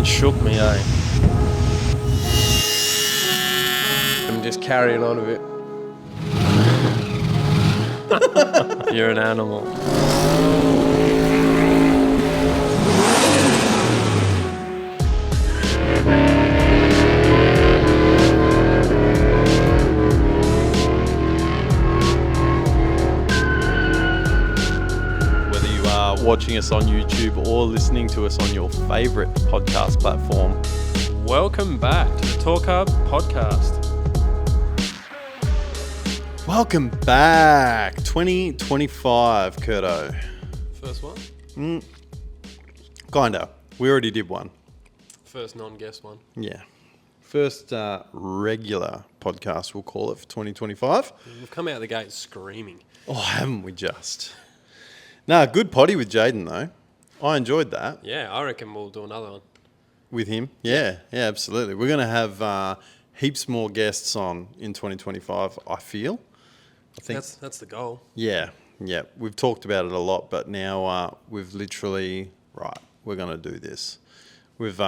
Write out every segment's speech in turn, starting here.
It shook me, eh? I'm just carrying on a bit. You're an animal. Watching us on YouTube or listening to us on your favourite podcast platform. Welcome back to the Torq Hub podcast. Welcome back, 2025, Kurto. First one? Kinda. We already did one. First non-guest one. Yeah. First regular podcast, we'll call it, for 2025. We've come out of the gate screaming. Oh, haven't we just? No, good potty with Jaden, though. I enjoyed that. Yeah, I reckon we'll do another one. With him? Yeah, absolutely. We're going to have heaps more guests on in 2025, I feel. I think that's the goal. Yeah. We've talked about it a lot, but now we've literally, we're going to do this. We've,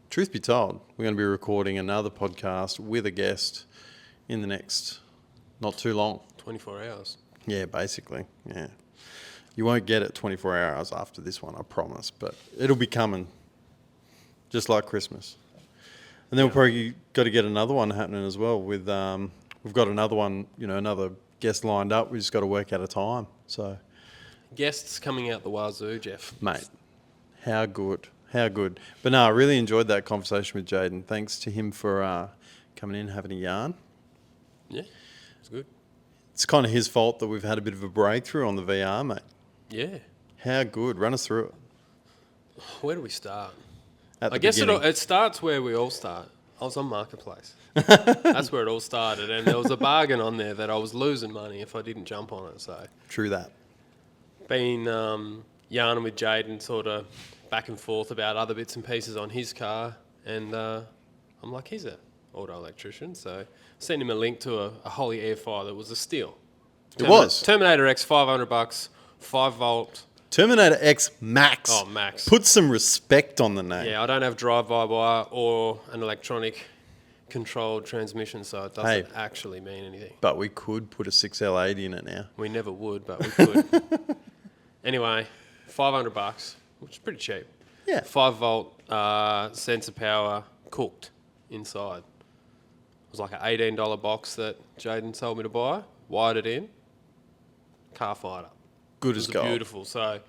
truth be told, we're going to be recording another podcast with a guest in the next not too long. 24 hours. Yeah, basically, yeah. You won't get it 24 hours after this one, I promise, but it'll be coming, just like Christmas. And then we'll probably got to get another one happening as well. With we've got another one, another guest lined up. We just got to work out a time. So guests coming out the wazoo, Jeff. Mate, how good. But no, I really enjoyed that conversation with Jaden. Thanks to him for coming in, having a yarn. Yeah, it's good. It's kind of his fault that we've had a bit of a breakthrough on the VR, mate. Yeah. How good. Run us through it. Where do we start? I guess it starts where we all start. I was on Marketplace. That's where it all started. And there was a bargain on there that I was losing money if I didn't jump on it. So True that. Been yarning with Jaden sort of back and forth about other bits and pieces on his car. And I'm like, he's an auto electrician. So sent him a link to a Holy air fryer that was a steal. It was. Terminator X, $500, 5 volt. Terminator X Max. Oh, Max. Put some respect on the name. Yeah, I don't have drive-by-wire or an electronic controlled transmission, so it doesn't actually mean anything. But we could put a 6L80 in it now. We never would, but we could. Anyway, $500, which is pretty cheap. Yeah. 5 volt sensor power cooked inside. It was like an $18 box that Jaden told me to buy. Wired it in. Car fired up. Good as gold. Beautiful. So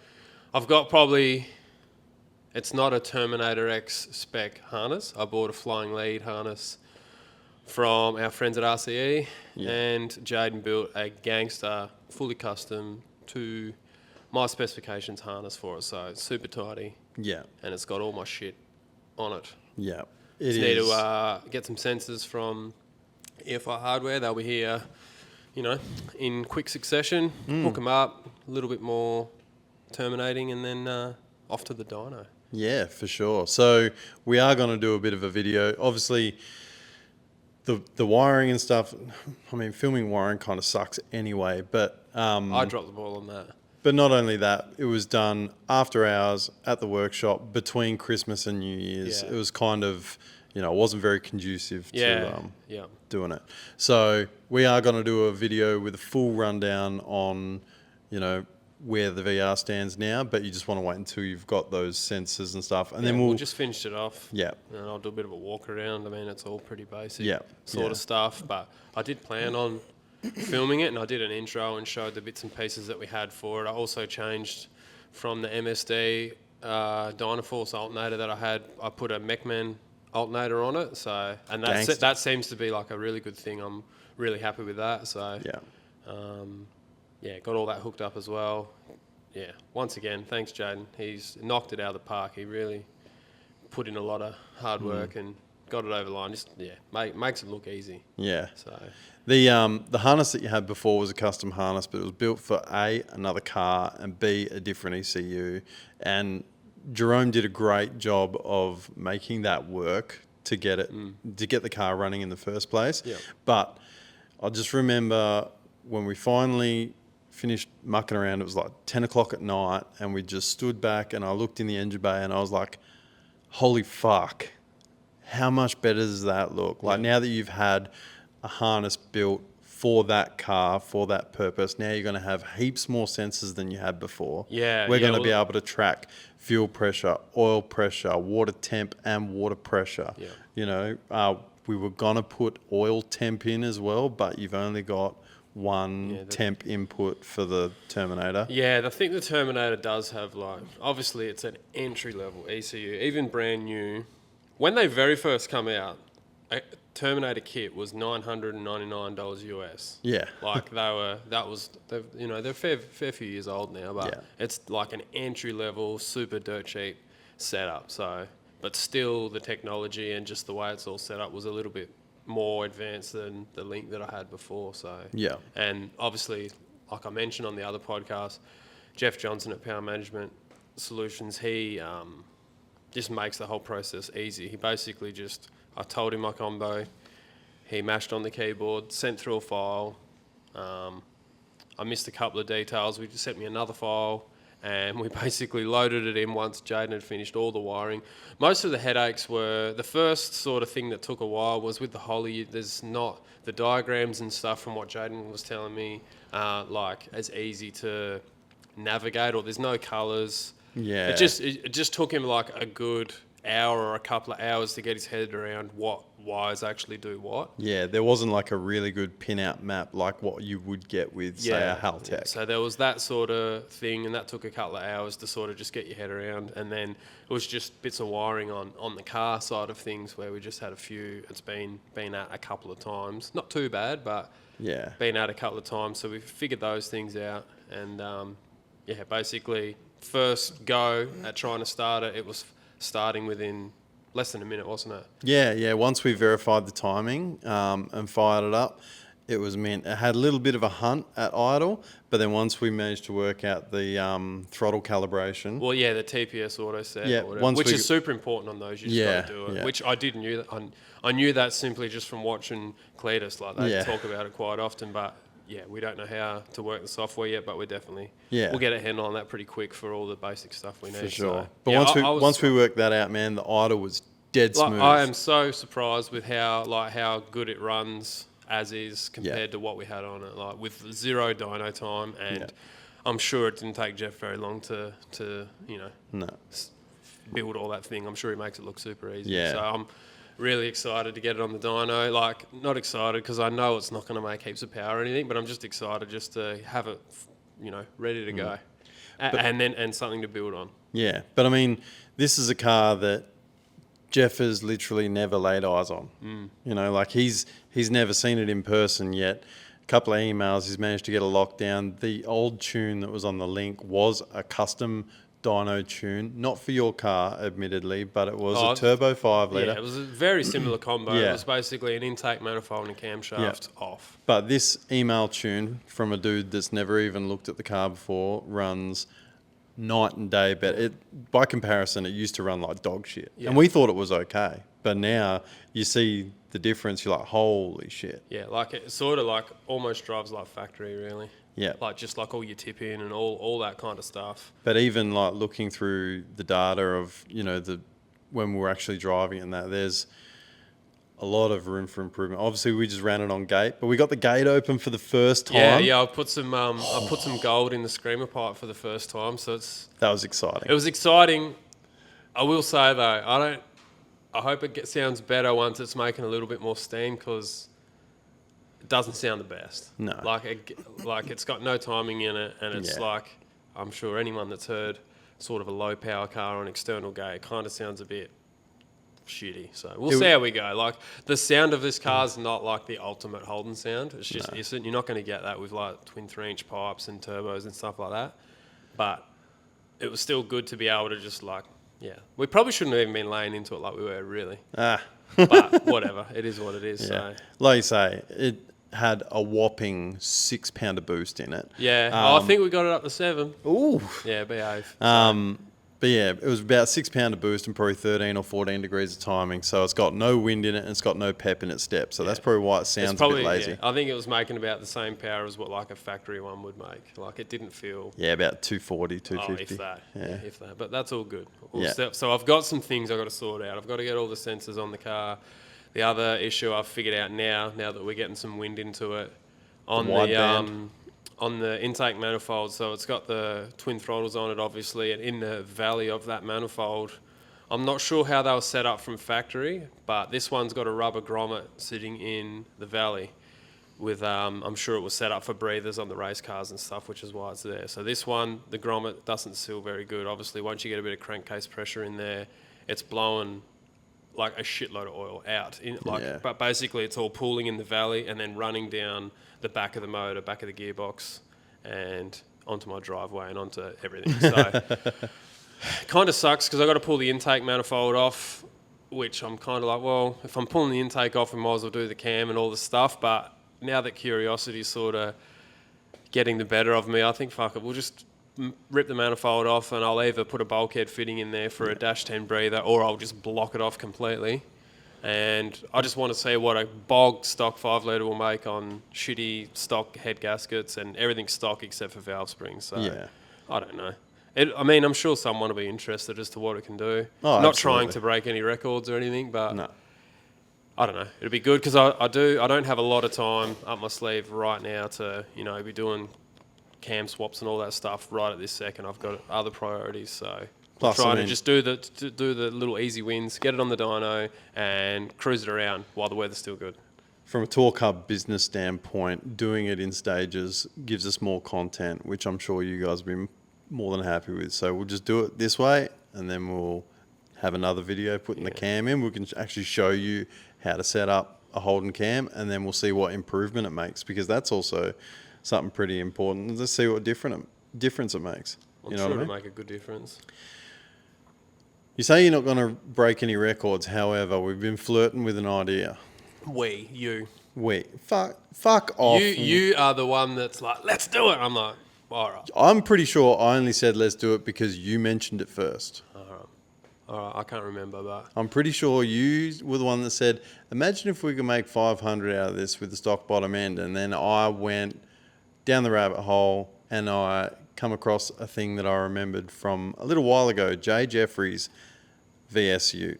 I've got probably, it's not a Terminator X spec harness. I bought a flying lead harness from our friends at RCE, and Jaden built a gangster, fully custom to my specifications harness for it. So it's super tidy. Yeah. And it's got all my shit on it. Yeah. Just need to get some sensors from EFI Hardware. They'll be here, in quick succession. Hook them up, a little bit more terminating, and then off to the dyno. Yeah, for sure. So we are going to do a bit of a video. Obviously, the wiring and stuff, filming wiring kind of sucks anyway. But I dropped the ball on that. But not only that, it was done after hours at the workshop between Christmas and New Year's. Yeah. It was kind of, it wasn't very conducive to doing it. So we are going to do a video with a full rundown on, where the VR stands now, but you just want to wait until you've got those sensors and stuff. And then we'll just finish it off. Yeah. And I'll do a bit of a walk around. It's all pretty basic sort of stuff, but I did plan on filming it, and I did an intro and showed the bits and pieces that we had for it. I also changed from the MSD Dynaforce alternator that I had. I put a Mechman alternator on it, and that seems to be like a really good thing. I'm really happy with that. So got all that hooked up as well. Yeah, once again, thanks Jaden. He's knocked it out of the park. He really put in a lot of hard work and got it over the line. Just makes it look easy. Yeah. So the harness that you had before was a custom harness, but it was built for A, another car, and B, a different ECU. And Jerome did a great job of making that work to get it to get the car running in the first place. Yep. But I just remember when we finally finished mucking around, it was like 10 o'clock at night, and we just stood back and I looked in the engine bay and I was like, holy fuck, how much better does that look? Like now that you've had a harness built for that car, for that purpose, now you're going to have heaps more sensors than you had before. Yeah. We're going to be able to track fuel pressure, oil pressure, water temp and water pressure. Yeah. You know, we were going to put oil temp in as well, but you've only got one temp input for the Terminator. Yeah, I think the Terminator does have, like, obviously it's an entry-level ECU, even brand new. When they very first come out, a Terminator kit was $999 US. Yeah. Like they're fair few years old now, but it's like an entry-level, super dirt cheap setup. So, but still the technology and just the way it's all set up was a little bit more advanced than the Link that I had before. So yeah, and obviously, like I mentioned on the other podcast, Jeff Johnson at Power Management Solutions, he just makes the whole process easy. He basically I told him my combo, he mashed on the keyboard, sent through a file. I missed a couple of details. We just sent me another file, and we basically loaded it in once Jaden had finished all the wiring. Most of the headaches were, the first sort of thing that took a while was with the Holy. There's not the diagrams and stuff from what Jaden was telling me, like as easy to navigate, or there's no colours. Yeah. It just took him like a good hour or a couple of hours to get his head around what wires actually do what. Yeah, there wasn't like a really good pin-out map like what you would get with, say, a Haltech. Yeah. So there was that sort of thing, and that took a couple of hours to sort of just get your head around. And then it was just bits of wiring on the car side of things where we just had a few. It's been at a couple of times. Not too bad, but been at a couple of times. So we figured those things out. And, basically first go at trying to start it, it was starting within less than a minute, wasn't it? Yeah. Once we verified the timing and fired it up, it had a little bit of a hunt at idle, but then once we managed to work out the throttle calibration. Well, the TPS auto set, which is super important on those. You just got to do it, which I didn't knew that. I knew that simply just from watching Cletus. Like they talk about it quite often, but. Yeah, we don't know how to work the software yet, but we'll get a handle on that pretty quick for all the basic stuff we need. For sure. So, but once we worked that out, man, the idle was dead smooth. I am so surprised with how good it runs as is compared to what we had on it, like with zero dyno time, and I'm sure it didn't take Jeff very long to build all that thing. I'm sure he makes it look super easy. Yeah. So I'm really excited to get it on the dyno. Like, not excited because I know it's not going to make heaps of power or anything, but I'm just excited just to have it, ready to go, and something to build on. Yeah, but I mean, this is a car that Jeff has literally never laid eyes on. Like he's never seen it in person yet. A couple of emails, he's managed to get a lockdown. The old tune that was on the Link was a custom dyno tune, not for your car, admittedly, but it was a turbo 5 litre. Yeah, it was a very similar combo. It was basically an intake manifold and a camshaft off. But this email tune from a dude that's never even looked at the car before runs night and day better. By comparison, it used to run like dog shit. Yeah. And we thought it was okay. But now you see the difference, you're like, holy shit. Yeah, like it sort of like almost drives like factory, really. Yeah. Like just like all your tip in and all that kind of stuff. But even like looking through the data of, when we're actually driving and that, there's a lot of room for improvement. Obviously, we just ran it on gate, but we got the gate open for the first time. Yeah. I put some gold in the screamer pipe for the first time, so that was exciting. It was exciting. I will say though, I hope it sounds better once it's making a little bit more steam, because it doesn't sound the best. No. Like it's got no timing in it, and it's like, I'm sure anyone that's heard sort of a low power car on external gate, it kind of sounds a bit shitty. So we'll see how we go. Like, the sound of this car is not like the ultimate Holden sound. It's just isn't. You're not going to get that with like twin 3-inch pipes and turbos and stuff like that. But it was still good to be able to just like, we probably shouldn't have even been laying into it like we were, really. But whatever, it is what it is. Yeah. So like you say, it had a whopping 6-pounder boost in it. Yeah. I think we got it up to 7. Ooh. Yeah, behave. But yeah, it was about 6 pound of boost and probably 13 or 14 degrees of timing. So it's got no wind in it and it's got no pep in its step. So that's probably why it sounds a bit lazy. Yeah, I think it was making about the same power as what like a factory one would make. Like it didn't feel... Yeah, about 240, 250. If that. Yeah. If that. But that's all good. So I've got some things I've got to sort out. I've got to get all the sensors on the car. The other issue I've figured out now that we're getting some wind into it, on the intake manifold, so it's got the twin throttles on it, obviously, and in the valley of that manifold, I'm not sure how they were set up from factory, but this one's got a rubber grommet sitting in the valley with, I'm sure it was set up for breathers on the race cars and stuff, which is why it's there. So this one, the grommet doesn't seal very good. Obviously, once you get a bit of crankcase pressure in there, it's blowing like a shitload of oil out. But basically, it's all pooling in the valley and then running down the back of the motor, back of the gearbox, and onto my driveway and onto everything. So kind of sucks because I got to pull the intake manifold off, which I'm kind of like, well, if I'm pulling the intake off, we might as well do the cam and all the stuff. But now that curiosity's sort of getting the better of me, I think, fuck it, we'll just rip the manifold off and I'll either put a bulkhead fitting in there for a Dash 10 breather or I'll just block it off completely. And I just want to see what a bog stock 5 litre will make on shitty stock head gaskets and everything stock except for valve springs. So I don't know. I'm sure someone will be interested as to what it can do. Oh, not trying to break any records or anything, but no. I don't know. It'll be good because I don't have a lot of time up my sleeve right now to be doing cam swaps and all that stuff right at this second. I've got other priorities, so Plus, trying to just do the little easy wins, get it on the dyno, and cruise it around while the weather's still good. From a Torq Hub business standpoint, doing it in stages gives us more content, which I'm sure you guys will be more than happy with. So we'll just do it this way, and then we'll have another video putting the cam in. We can actually show you how to set up a Holden cam, and then we'll see what improvement it makes, because that's also something pretty important. Let's see what difference it makes. I'm sure it'll make a good difference. You say you're not going to break any records. However, we've been flirting with an idea. Fuck off. You are the one that's like, let's do it. I'm like, all right. I'm pretty sure I only said let's do it because you mentioned it first. All right, I can't remember, but I'm pretty sure you were the one that said, imagine if we could make 500 out of this with the stock bottom end. And then I went down the rabbit hole and I come across a thing that I remembered from a little while ago, Jay Jeffries VSU.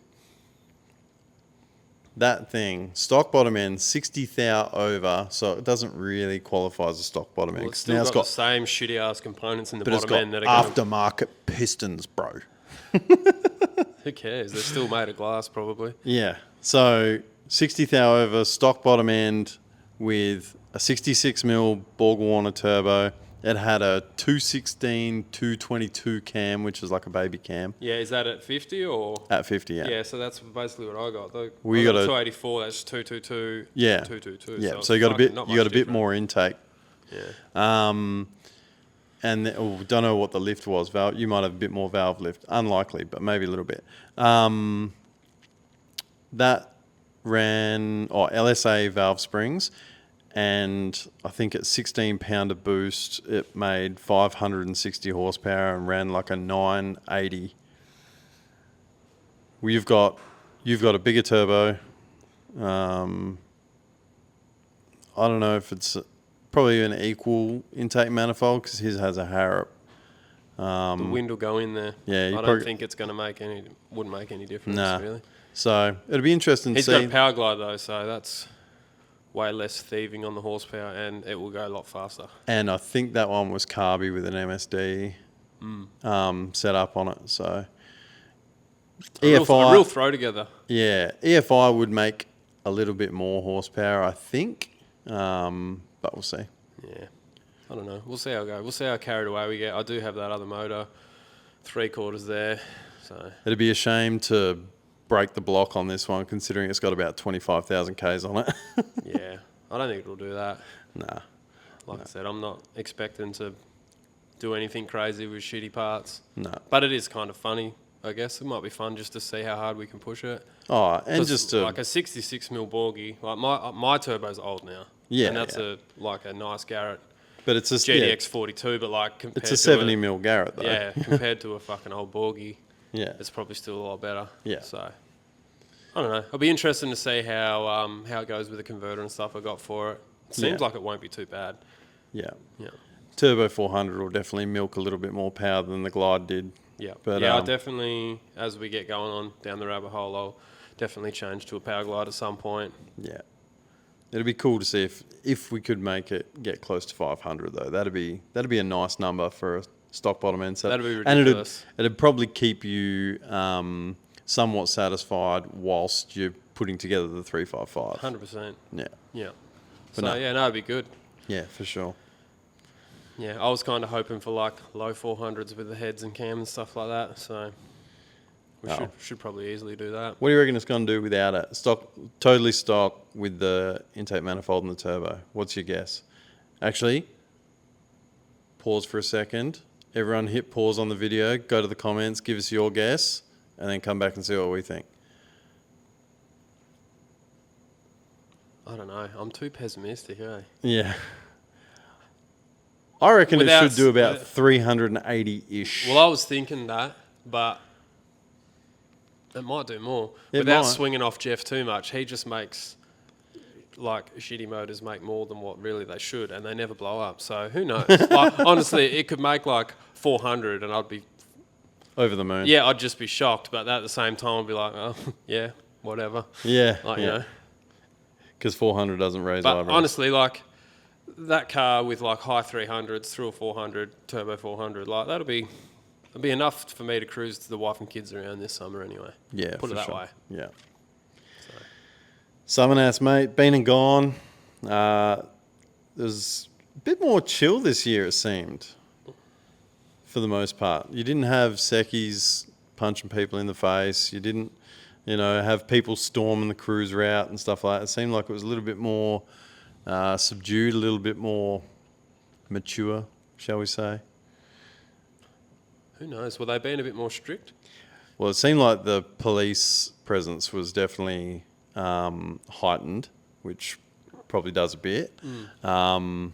That thing, stock bottom end, 60 thou over, so it doesn't really qualify as a stock bottom end. It's still got the same shitty ass components in the bottom end that are aftermarket pistons, bro. Who cares? They're still made of glass, probably. Yeah. So 60 thou over, stock bottom end with a 66mm Borg-Warner turbo. It had a 216, 222 cam, which is like a baby cam. Yeah, is that at 50 or? At 50, yeah. Yeah, so that's basically what I got. We got a 284. That's 222. Yeah. 222. Yeah. So you got a bit more intake. Yeah. And don't know what the lift was. You might have a bit more valve lift. Unlikely, but maybe a little bit. That ran LSA valve springs, and I think at 16 pounder boost, it made 560 horsepower and ran like a 980. You've got a bigger turbo. I don't know if it's probably an equal intake manifold because his has a Harrop. The wind will go in there. Yeah, I don't think it's going to wouldn't make any difference, really. So it'll be interesting to see. He's got power glide though, so that's way less thieving on the horsepower, and it will go a lot faster. And I think that one was carby with an MSD set up on it. So EFI, a real throw together. Yeah, EFI would make a little bit more horsepower, I think, but we'll see. Yeah, I don't know. We'll see how it goes. We'll see how carried away we get. I do have that other motor, 3/4 there. So it'd be a shame to break the block on this one, considering it's got about 25,000 Ks on it. Yeah, I don't think it'll do that. Nah. Like I said, I'm not expecting to do anything crazy with shitty parts. No. But it is kind of funny, I guess. It might be fun just to see how hard we can push it. Oh, and just to... like a 66mm Borgie. Like my turbo's old now. Yeah. And that's a nice Garrett but it's a GDX 42, but like compared it's a 70 mil Garrett though. Yeah, compared to a fucking old Borgie, it's probably still a lot better. Yeah. So I don't know. It'll be interesting to see how it goes with the converter and stuff I got for it. It seems like it won't be too bad. Yeah. Yeah. Turbo 400 will definitely milk a little bit more power than the Glide did. Yeah. But I'll definitely, as we get going on down the rabbit hole, I'll definitely change to a Power Glide at some point. Yeah. It'd be cool to see if we could make it get close to 500 though. That'd be a nice number for a stock bottom end set. That'd be ridiculous. And it'd probably keep you somewhat satisfied whilst you're putting together the 355. 100%. Yeah. Yeah. But so it'd be good. Yeah, for sure. Yeah, I was kind of hoping for like low 400s with the heads and cam and stuff like that. So we should probably easily do that. What do you reckon it's going to do without it? Totally stock with the intake manifold and the turbo. What's your guess? Actually, pause for a second. Everyone hit pause on the video, go to the comments, give us your guess, and then come back and see what we think. I don't know. I'm too pessimistic, eh? Yeah. I reckon it should do about 380-ish. Well, I was thinking that, but it might do more. Without swinging off Jeff too much, he just makes, like, shitty motors make more than what really they should, and they never blow up. So who knows? Like, honestly, it could make, like, 400, and I'd be... over the moon. Yeah, I'd just be shocked, but at the same time, I'd be like, oh, yeah, whatever. Yeah. Like, you know. Because 400 doesn't raise eyebrows. But honestly, like... that car with like high 300s through a 400 turbo 400, like it'll be enough for me to cruise to the wife and kids around this summer anyway. Yeah, put it that way. Yeah. So. SUMMERNATS, mate, been and gone. There's a bit more chill this year, it seemed, for the most part. You didn't have Sekis punching people in the face. You didn't, have people storming the cruise route and stuff like that. It seemed like it was a little bit more subdued, a little bit more mature, shall we say. Who knows? Were they being a bit more strict? Well, it seemed like the police presence was definitely heightened, which probably does a bit. I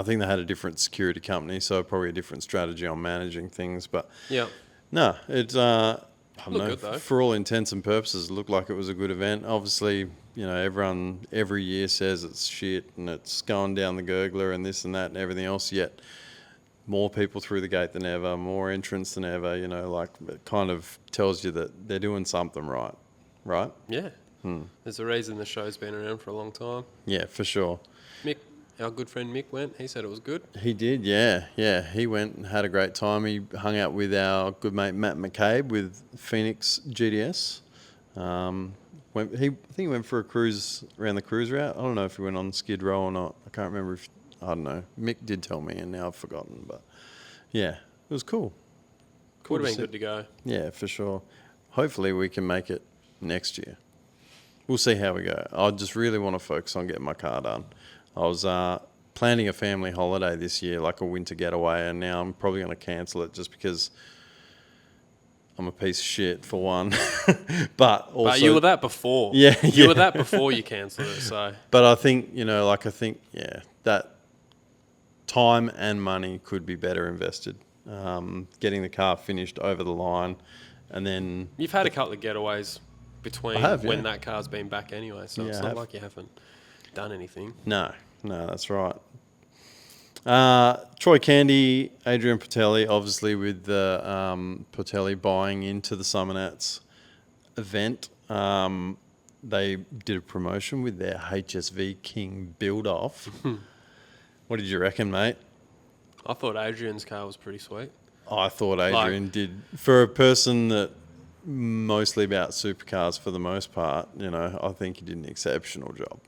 think they had a different security company, so probably a different strategy on managing things. But no, it's I don't know. Good, though. For all intents and purposes, it looked like it was a good event. Obviously, everyone every year says it's shit and it's going down the gurgler and this and that and everything else, yet more people through the gate than ever, more entrants than ever, like it kind of tells you that they're doing something right? Yeah. There's a reason the show's been around for a long time. Yeah, for sure. Mick, our good friend Mick went. He said it was good. He did, yeah. He went and had a great time. He hung out with our good mate Matt McCabe with Phoenix GDS. I think he went for a cruise around the cruise route. I don't know if he went on Skid Row or not. I can't remember I don't know. Mick did tell me and now I've forgotten. But yeah, it was cool. Would have been good to go. Yeah, for sure. Hopefully we can make it next year. We'll see how we go. I just really want to focus on getting my car done. I was planning a family holiday this year, like a winter getaway, and now I'm probably going to cancel it just because I'm a piece of shit, for one. But also... But you were that before. Yeah. You were that before you cancelled it, so... But I think, that time and money could be better invested. Getting the car finished over the line, and then... You've had a couple of getaways between when that car's been back anyway, so it's not like you haven't done anything. No, that's right. Troy Candy, Adrian Patelli, obviously with the Patelli buying into the SUMMERNATS event. They did a promotion with their HSV King build-off. What did you reckon, mate? I thought Adrian's car was pretty sweet. I thought Adrian did. For a person that mostly about supercars for the most part, I think he did an exceptional job.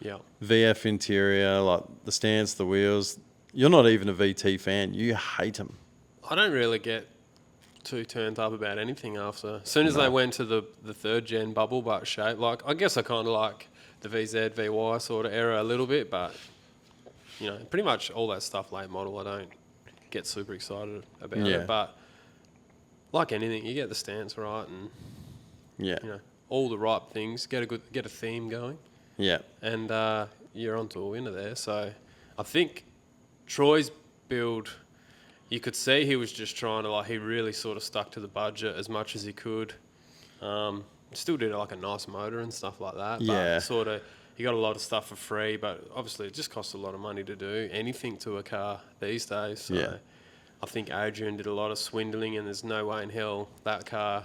Yeah. VF interior, like the stance, the wheels. You're not even a VT fan. You hate them. I don't really get too turned up about anything after. As soon as they went to the third gen bubble butt shape, like I guess I kind of like the VZ, VY sort of era a little bit, but pretty much all that stuff late model, I don't get super excited about it. But like anything, you get the stance right and all the right things. Get a theme going. Yeah. And you're onto a winner there. So I think Troy's build, you could see he was just trying to, like, he really sort of stuck to the budget as much as he could. Still did like a nice motor and stuff like that. Yeah. But sort of, he got a lot of stuff for free, but obviously it just costs a lot of money to do anything to a car these days. So Yeah. I think Adrian did a lot of swindling, and there's no way in hell that car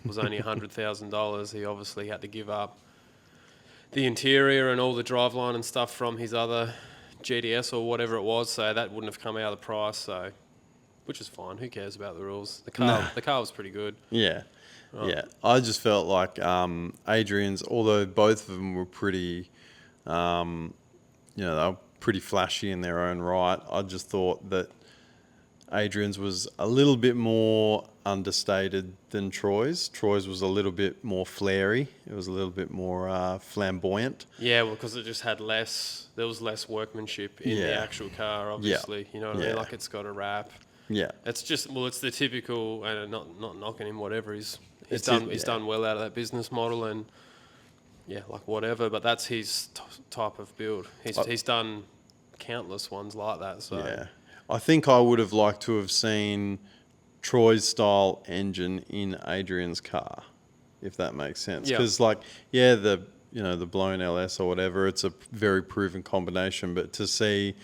was only $100,000. He obviously had to give up the interior and all the driveline and stuff from his other GDS or whatever it was, so that wouldn't have come out of the price. So, which is fine. Who cares about the rules? The car was pretty good. Yeah. Right. Yeah. I just felt like Adrian's, although both of them were pretty, they were pretty flashy in their own right, I just thought that Adrian's was a little bit more understated than Troy's. Troy's was a little bit more flary. It was a little bit more flamboyant. Yeah, well, because it just had there was less workmanship in the actual car, obviously. Yeah. You know what I mean? Like, it's got a wrap. Yeah. It's just, it's the typical, and not knocking him, whatever. He's done well out of that business model, and like whatever. But that's his type of build. He's done countless ones like that. So yeah, I think I would have liked to have seen Troy's style engine in Adrian's car, if that makes sense. Because the blown LS or whatever, it's a very proven combination. But to see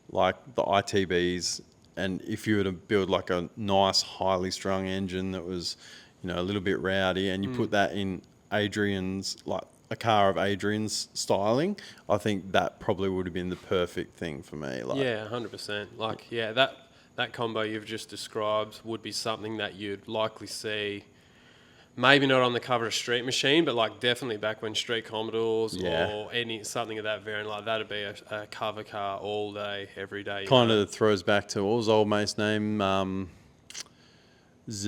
like the ITBs, and if you were to build like a nice, highly strung engine that was, a little bit rowdy, and you put that in Adrian's, like a car of Adrian's styling, I think that probably would have been the perfect thing for me. Like, 100%. Like, that combo you've just described would be something that you'd likely see, maybe not on the cover of Street Machine, but like definitely back when Street Commodores or something of that variant, like that'd be a cover car all day, every day. Kind of throws back to, what was old mate's name? It's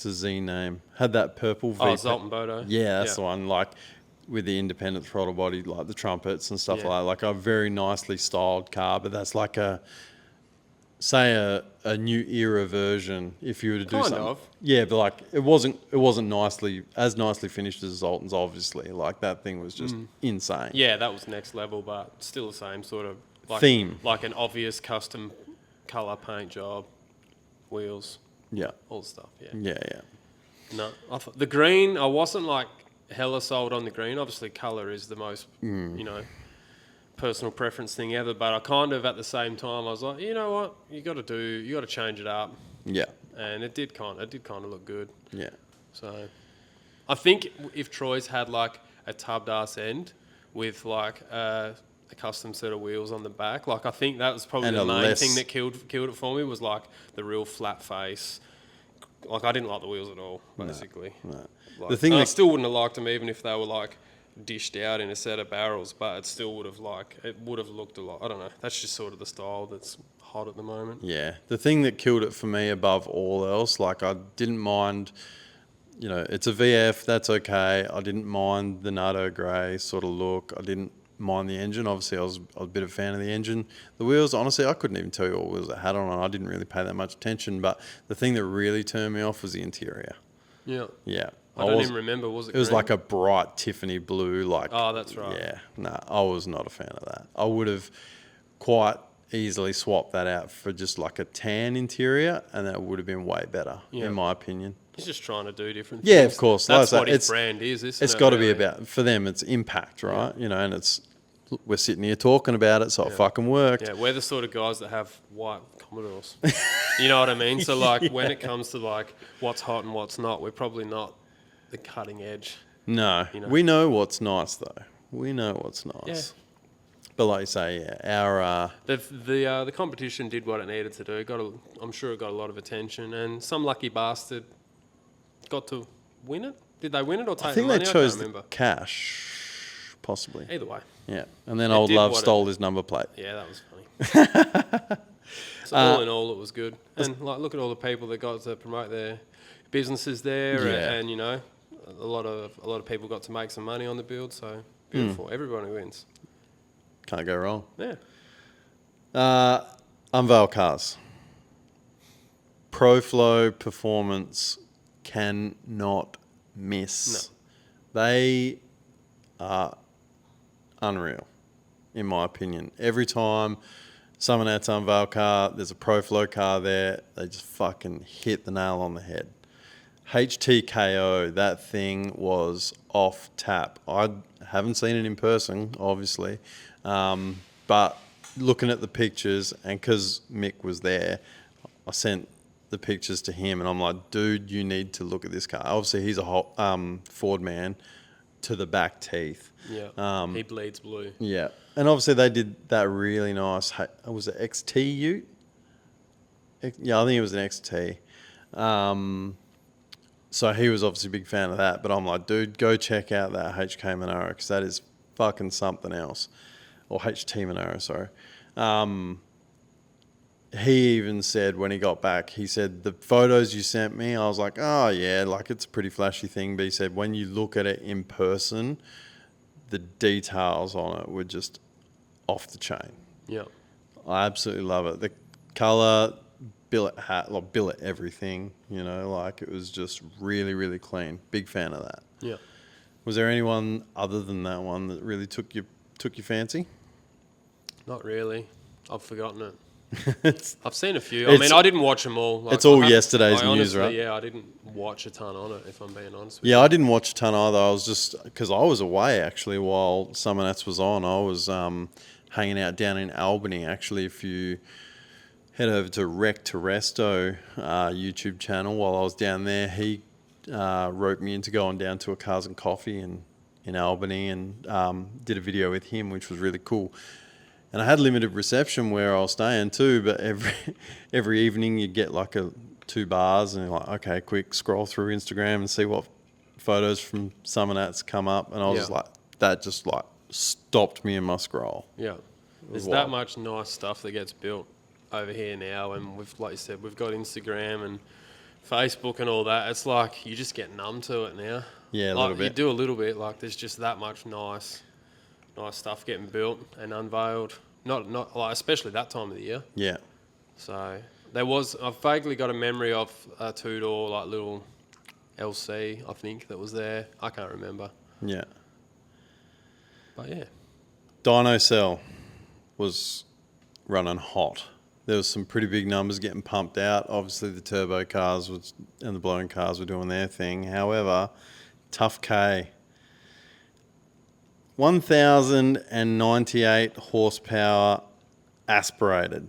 a Z name. Had that purple V. Zoltan Bodo. Yeah, that's the one. Like with the independent throttle body, like the trumpets and stuff like that. Like a very nicely styled car, but that's like a new era version. If you were to do something, of. Yeah, but like it wasn't nicely finished as Zoltan's. Obviously, like that thing was just insane. Yeah, that was next level, but still the same sort of theme, like an obvious custom color paint job. Wheels, all the stuff, yeah. No, the green, I wasn't like hella sold on the green. Obviously, color is the most, personal preference thing ever. But I kind of, at the same time, I was like, you know what, you got to change it up. Yeah, and it did kind of look good. Yeah. So, I think if Troy's had like a tubbed ass end with like a custom set of wheels on the back, like I think that was probably the main thing that killed it for me, was like the real flat face. Like I didn't like the wheels at all, basically. No. Like, the thing I still wouldn't have liked them even if they were like dished out in a set of barrels, but it still would have looked a lot. I don't know. That's just sort of the style that's hot at the moment. Yeah. The thing that killed it for me above all else, like I didn't mind, it's a VF, that's okay. I didn't mind the Nardo grey sort of look. I didn't mind the engine. Obviously, I was a bit of a fan of the engine. The wheels, honestly, I couldn't even tell you what wheels it had on, and I didn't really pay that much attention. But the thing that really turned me off was the interior. Yeah. Yeah. I don't even remember. Was it? It was like a bright Tiffany blue. Like. Oh, that's right. Yeah. No, I was not a fan of that. I would have quite easily swapped that out for just like a tan interior, and that would have been way better, in my opinion. He's just trying to do different things. Yeah, of course. That's what his brand is, isn't it? It's got to be about, for them, it's impact, right? And we're sitting here talking about it, so it fucking worked. Yeah, we're the sort of guys that have white Commodores. You know what I mean? So, like, when it comes to, like, what's hot and what's not, we're probably not the cutting edge. No. We know what's nice, though. We know what's nice. Yeah. But like you say, our... The competition did what it needed to do. I'm sure it got a lot of attention, and some lucky bastard got to win it. Did they win it or take the money? I think they chose the cash, possibly. Either way. Yeah, and then Old Love stole his number plate. Yeah, that was funny. So all in all, it was good. And like, look at all the people that got to promote their businesses there, and a lot of people got to make some money on the build. So beautiful. Everybody wins. Can't go wrong. Yeah. Unveil cars. ProFlow performance cannot miss. No. They are unreal, in my opinion. Every time SUMMERNATS unveil car, there's a ProFlow car there, they just fucking hit the nail on the head. HTKO, that thing was off tap. I haven't seen it in person, obviously, but looking at the pictures, and because Mick was there, I sent the pictures to him, and I'm like, dude, you need to look at this car. Obviously, he's a Ford man to the back teeth. Yeah, he bleeds blue. Yeah, and obviously they did that really nice. Was it XT Ute? Yeah, I think it was an XT. So he was obviously a big fan of that, but I'm like, dude, go check out that HK Monaro because that is fucking something else. Or HT Monaro, sorry. He even said when he got back, he said, the photos you sent me, I was like, oh yeah, like it's a pretty flashy thing. But he said, when you look at it in person, the details on it were just off the chain. Yeah. I absolutely love it. The colour, billet hat, like billet everything, you know, like it was just really, really clean. Big fan of that. Yeah. Was there anyone other than that one that really took your fancy? Not really. I've forgotten it. I've seen a few. I mean, I didn't watch them all. Like, it's all yesterday's news, right? Yeah, I didn't watch a ton on it, if I'm being honest with you. Yeah, I didn't watch a ton either. I was just, because I was away actually while SUMMERNATS was on. I was hanging out down in Albany. Actually, if you head over to Rec to Resto YouTube channel while I was down there, he wrote me in to go on down to a Cars and Coffee in Albany and did a video with him, which was really cool. And I had limited reception where I was staying too, but every evening you get like 2 bars and you're like, okay, quick scroll through Instagram and see what photos from SUMMERNATS come up. And I was just like, that just like stopped me in my scroll. Yeah. There's that much nice stuff that gets built over here now, and we've, like you said, we've got Instagram and Facebook and all that. It's like you just get numb to it now. Yeah, a like, little bit. You do a little bit. Like there's just that much nice stuff getting built and unveiled. Not like especially that time of the year. Yeah. So I've vaguely got a memory of a 2-door like little LC, I think, that was there. I can't remember. Yeah. But yeah. Dyno Cell was running hot. There was some pretty big numbers getting pumped out. Obviously, the turbo cars and the blown cars were doing their thing. However, Tough K, 1,098 horsepower aspirated.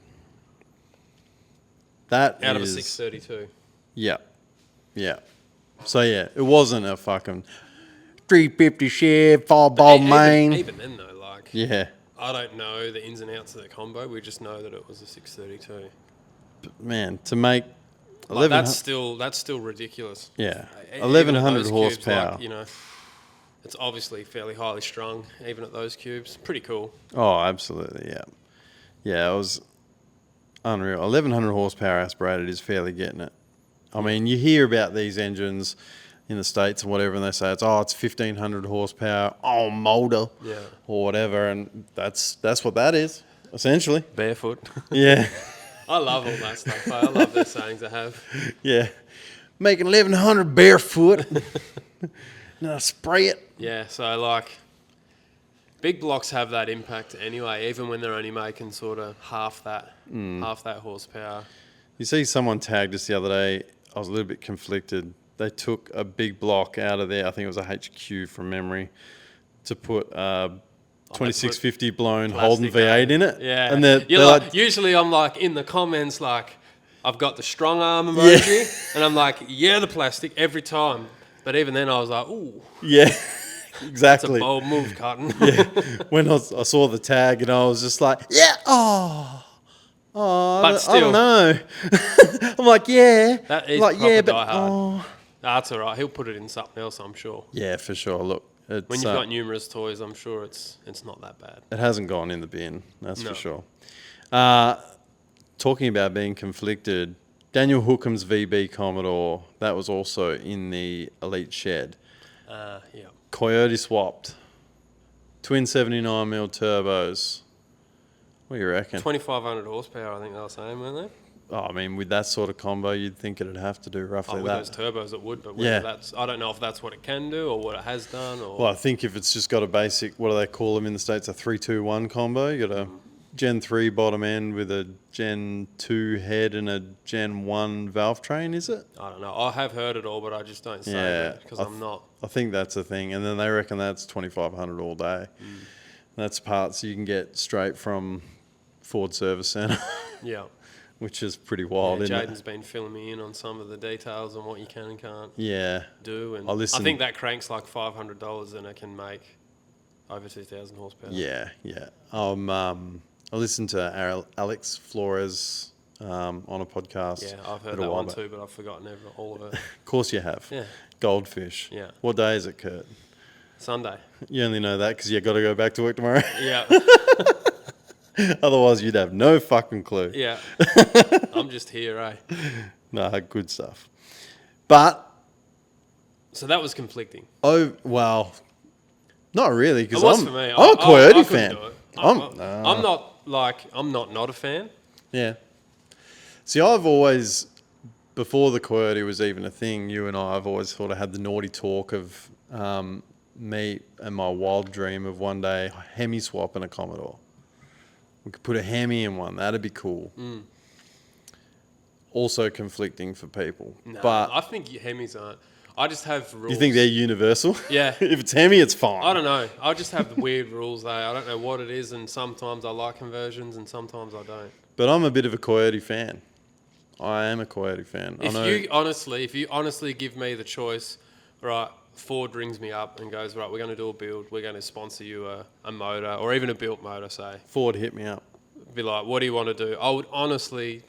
That out of a 632. Yeah. Yeah. So, yeah, it wasn't a fucking 350 Chev, 4-ball main. Even then, though, like... Yeah. I don't know the ins and outs of the combo. We just know that it was a 632. But man, to make like that's still ridiculous. Yeah, 1,100 horsepower. Like, you know, it's obviously fairly highly strung, even at those cubes. Pretty cool. Oh, absolutely, yeah, yeah. It was unreal. 1,100 horsepower aspirated is fairly getting it. I mean, you hear about these engines in the States and whatever, and they say it's 1,500 horsepower on motor, or whatever, and that's what that is essentially. Barefoot. Yeah. I love all that stuff. I love the sayings I have. Yeah, making 1,100 barefoot. No, spray it. Yeah, so like big blocks have that impact anyway, even when they're only making sort of half that horsepower. You see, someone tagged us the other day. I was a little bit conflicted. They took a big block out of there. I think it was a HQ from memory to put 2650 blown Holden V8 in it. Yeah. And they're like, usually I'm like in the comments, like I've got the strong arm emoji and I'm like, yeah, the plastic every time. But even then I was like, ooh. Yeah, exactly. That's a bold move, Cotton. Yeah. When I saw the tag and I was just like, yeah, but still, I don't know. I'm like, yeah. That is like, proper diehard. That's all right. He'll put it in something else, I'm sure. Yeah, for sure. Look, when you've got numerous toys, I'm sure it's not that bad. It hasn't gone in the bin, that's for sure. Talking about being conflicted, Daniel Hookham's VB Commodore, that was also in the Elite Shed. Yeah. Coyote swapped. Twin 79mm turbos. What do you reckon? 2,500 horsepower, I think they were saying, weren't I mean, with that sort of combo, you'd think it'd have to do roughly that. With those turbos, it would, but I don't know if that's what it can do or what it has done. Or... Well, I think if it's just got a basic, what do they call them in the States, a 3-2-1 combo, you got a Gen 3 bottom end with a Gen 2 head and a Gen 1 valve train, is it? I don't know. I have heard it all, but I just don't say it because I'm not. I think that's a thing. And then they reckon that's $2,500 all day. That's parts you can get straight from Ford Service Centre. Yeah. Which is pretty wild, isn't it? Jaden's been filling me in on some of the details on what you can and can't do. And I think that crank's like $500 and it can make over 2,000 horsepower. Yeah. I listened to Alex Flores on a podcast. Yeah, I've heard that one too, but I've forgotten all of it. Of course you have. Yeah. Goldfish. Yeah. What day is it, Kurt? Sunday. You only know that because you got to go back to work tomorrow? Yeah. Otherwise, you'd have no fucking clue. Yeah. I'm just here, eh? Nah, good stuff. But... So that was conflicting. Oh, well... Not really, because for me. I'm a Coyote fan. I'm not a fan. Yeah. See, I've always... Before the Coyote was even a thing, you and I've always sort of had the naughty talk of me and my wild dream of one day Hemi swapping a Commodore. We could put a Hemi in one. That'd be cool. Also conflicting for people. No, but I think Hemis aren't. I just have rules. You think they're universal? Yeah. If it's Hemi, it's fine. I don't know. I just have the weird rules there. I don't know what it is, and sometimes I like conversions and sometimes I don't. But I'm a bit of a Coyote fan. I am a Coyote fan. If you honestly give me the choice, right, Ford rings me up and goes, right, we're going to do a build. We're going to sponsor you a motor or even a built motor, say. Ford hit me up. Be like, what do you want to do? I would honestly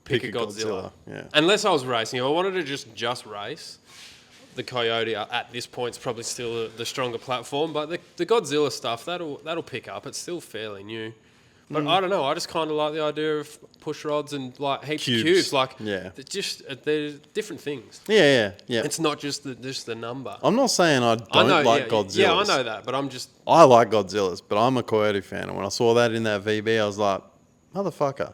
pick a Godzilla. Yeah. Unless I was racing. If I wanted to just race, the Coyote at this point is probably still the stronger platform. But the Godzilla stuff, that'll pick up. It's still fairly new. But I don't know. I just kind of like the idea of push rods and like heaps of cubes. Like, they're different things. Yeah. It's not just the number. I'm not saying I don't like Godzillas. Yeah, I know that, but I like Godzillas, but I'm a Coyote fan, and when I saw that in that VB, I was like, motherfucker.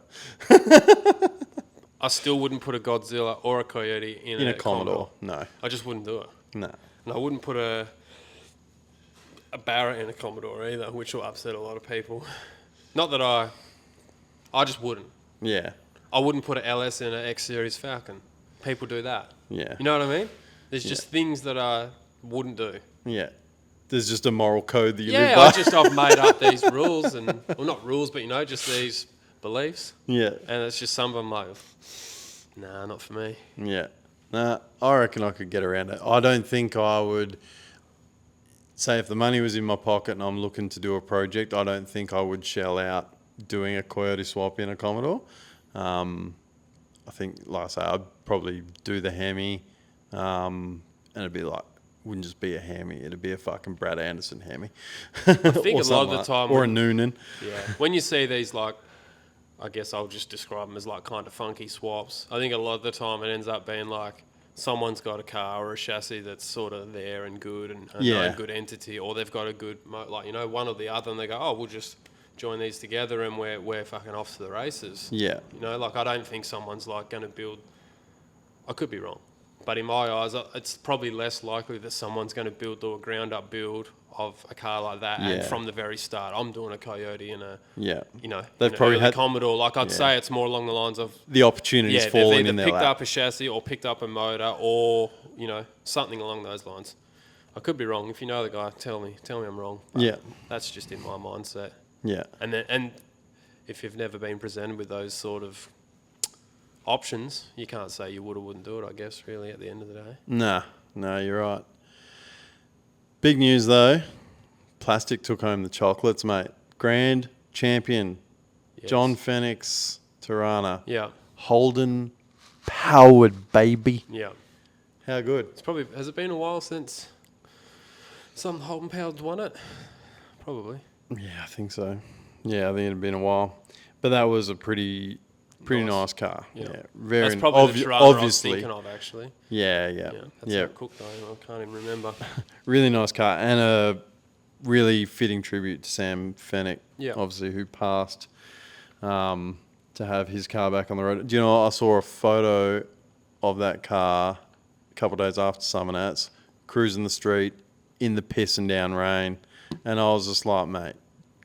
I still wouldn't put a Godzilla or a Coyote in a Commodore. No. I just wouldn't do it. No. And I wouldn't put a Barrett in a Commodore either, which will upset a lot of people. Not that I just wouldn't. Yeah. I wouldn't put an LS in an X Series Falcon. People do that. Yeah. You know what I mean? There's just things that I wouldn't do. Yeah. There's just a moral code that you live by. I've made up these rules well, not rules, but just these beliefs. Yeah. And it's just some of them like, nah, not for me. Yeah. Nah, I reckon I could get around it. I don't think I would... Say if the money was in my pocket and I'm looking to do a project, I don't think I would shell out doing a Coyote swap in a Commodore. I think, like I say, I'd probably do the Hemi, and it'd be like, wouldn't just be a Hemi, it'd be a fucking Brad Anderson Hemi. I think a lot of the time... Or a Noonan. Yeah. When you see these, like, I guess I'll just describe them as like kind of funky swaps. I think a lot of the time it ends up being like, someone's got a car or a chassis that's sort of there and good and a known good entity, or they've got a good, one or the other, and they go, oh, we'll just join these together and we're fucking off to the races. Yeah. I don't think someone's like going to build, I could be wrong, but in my eyes, it's probably less likely that someone's going to do a ground up build of a car like that, and from the very start, I'm doing a Coyote and they've probably had Commodore. Like I'd say, it's more along the lines of the opportunities falling in their lap. Picked up a chassis or picked up a motor or something along those lines. I could be wrong. If you know the guy, tell me I'm wrong. But that's just in my mindset. Yeah, and if you've never been presented with those sort of options, you can't say you would or wouldn't do it. I guess really at the end of the day. No, you're right. Big news though, Plastic took home the chocolates, mate. Grand champion, John Fenix, Tirana. Yeah. Holden powered, baby. Yeah. How good? Has it been a while since some Holden powered won it? Probably. Yeah, I think so. Yeah, I think it had been a while. But that was a pretty nice car. Yeah. Very That's probably the Tirana I was thinking of, actually. Yeah. That's how it cooked, though. I can't even remember. Really nice car. And a really fitting tribute to Sam Fennick, yeah. obviously, who passed 10 to have his car back on the road. Do you know, I saw a photo of that car a couple of days after SUMMERNATS, cruising the street in the pissing down rain. And I was just like, mate,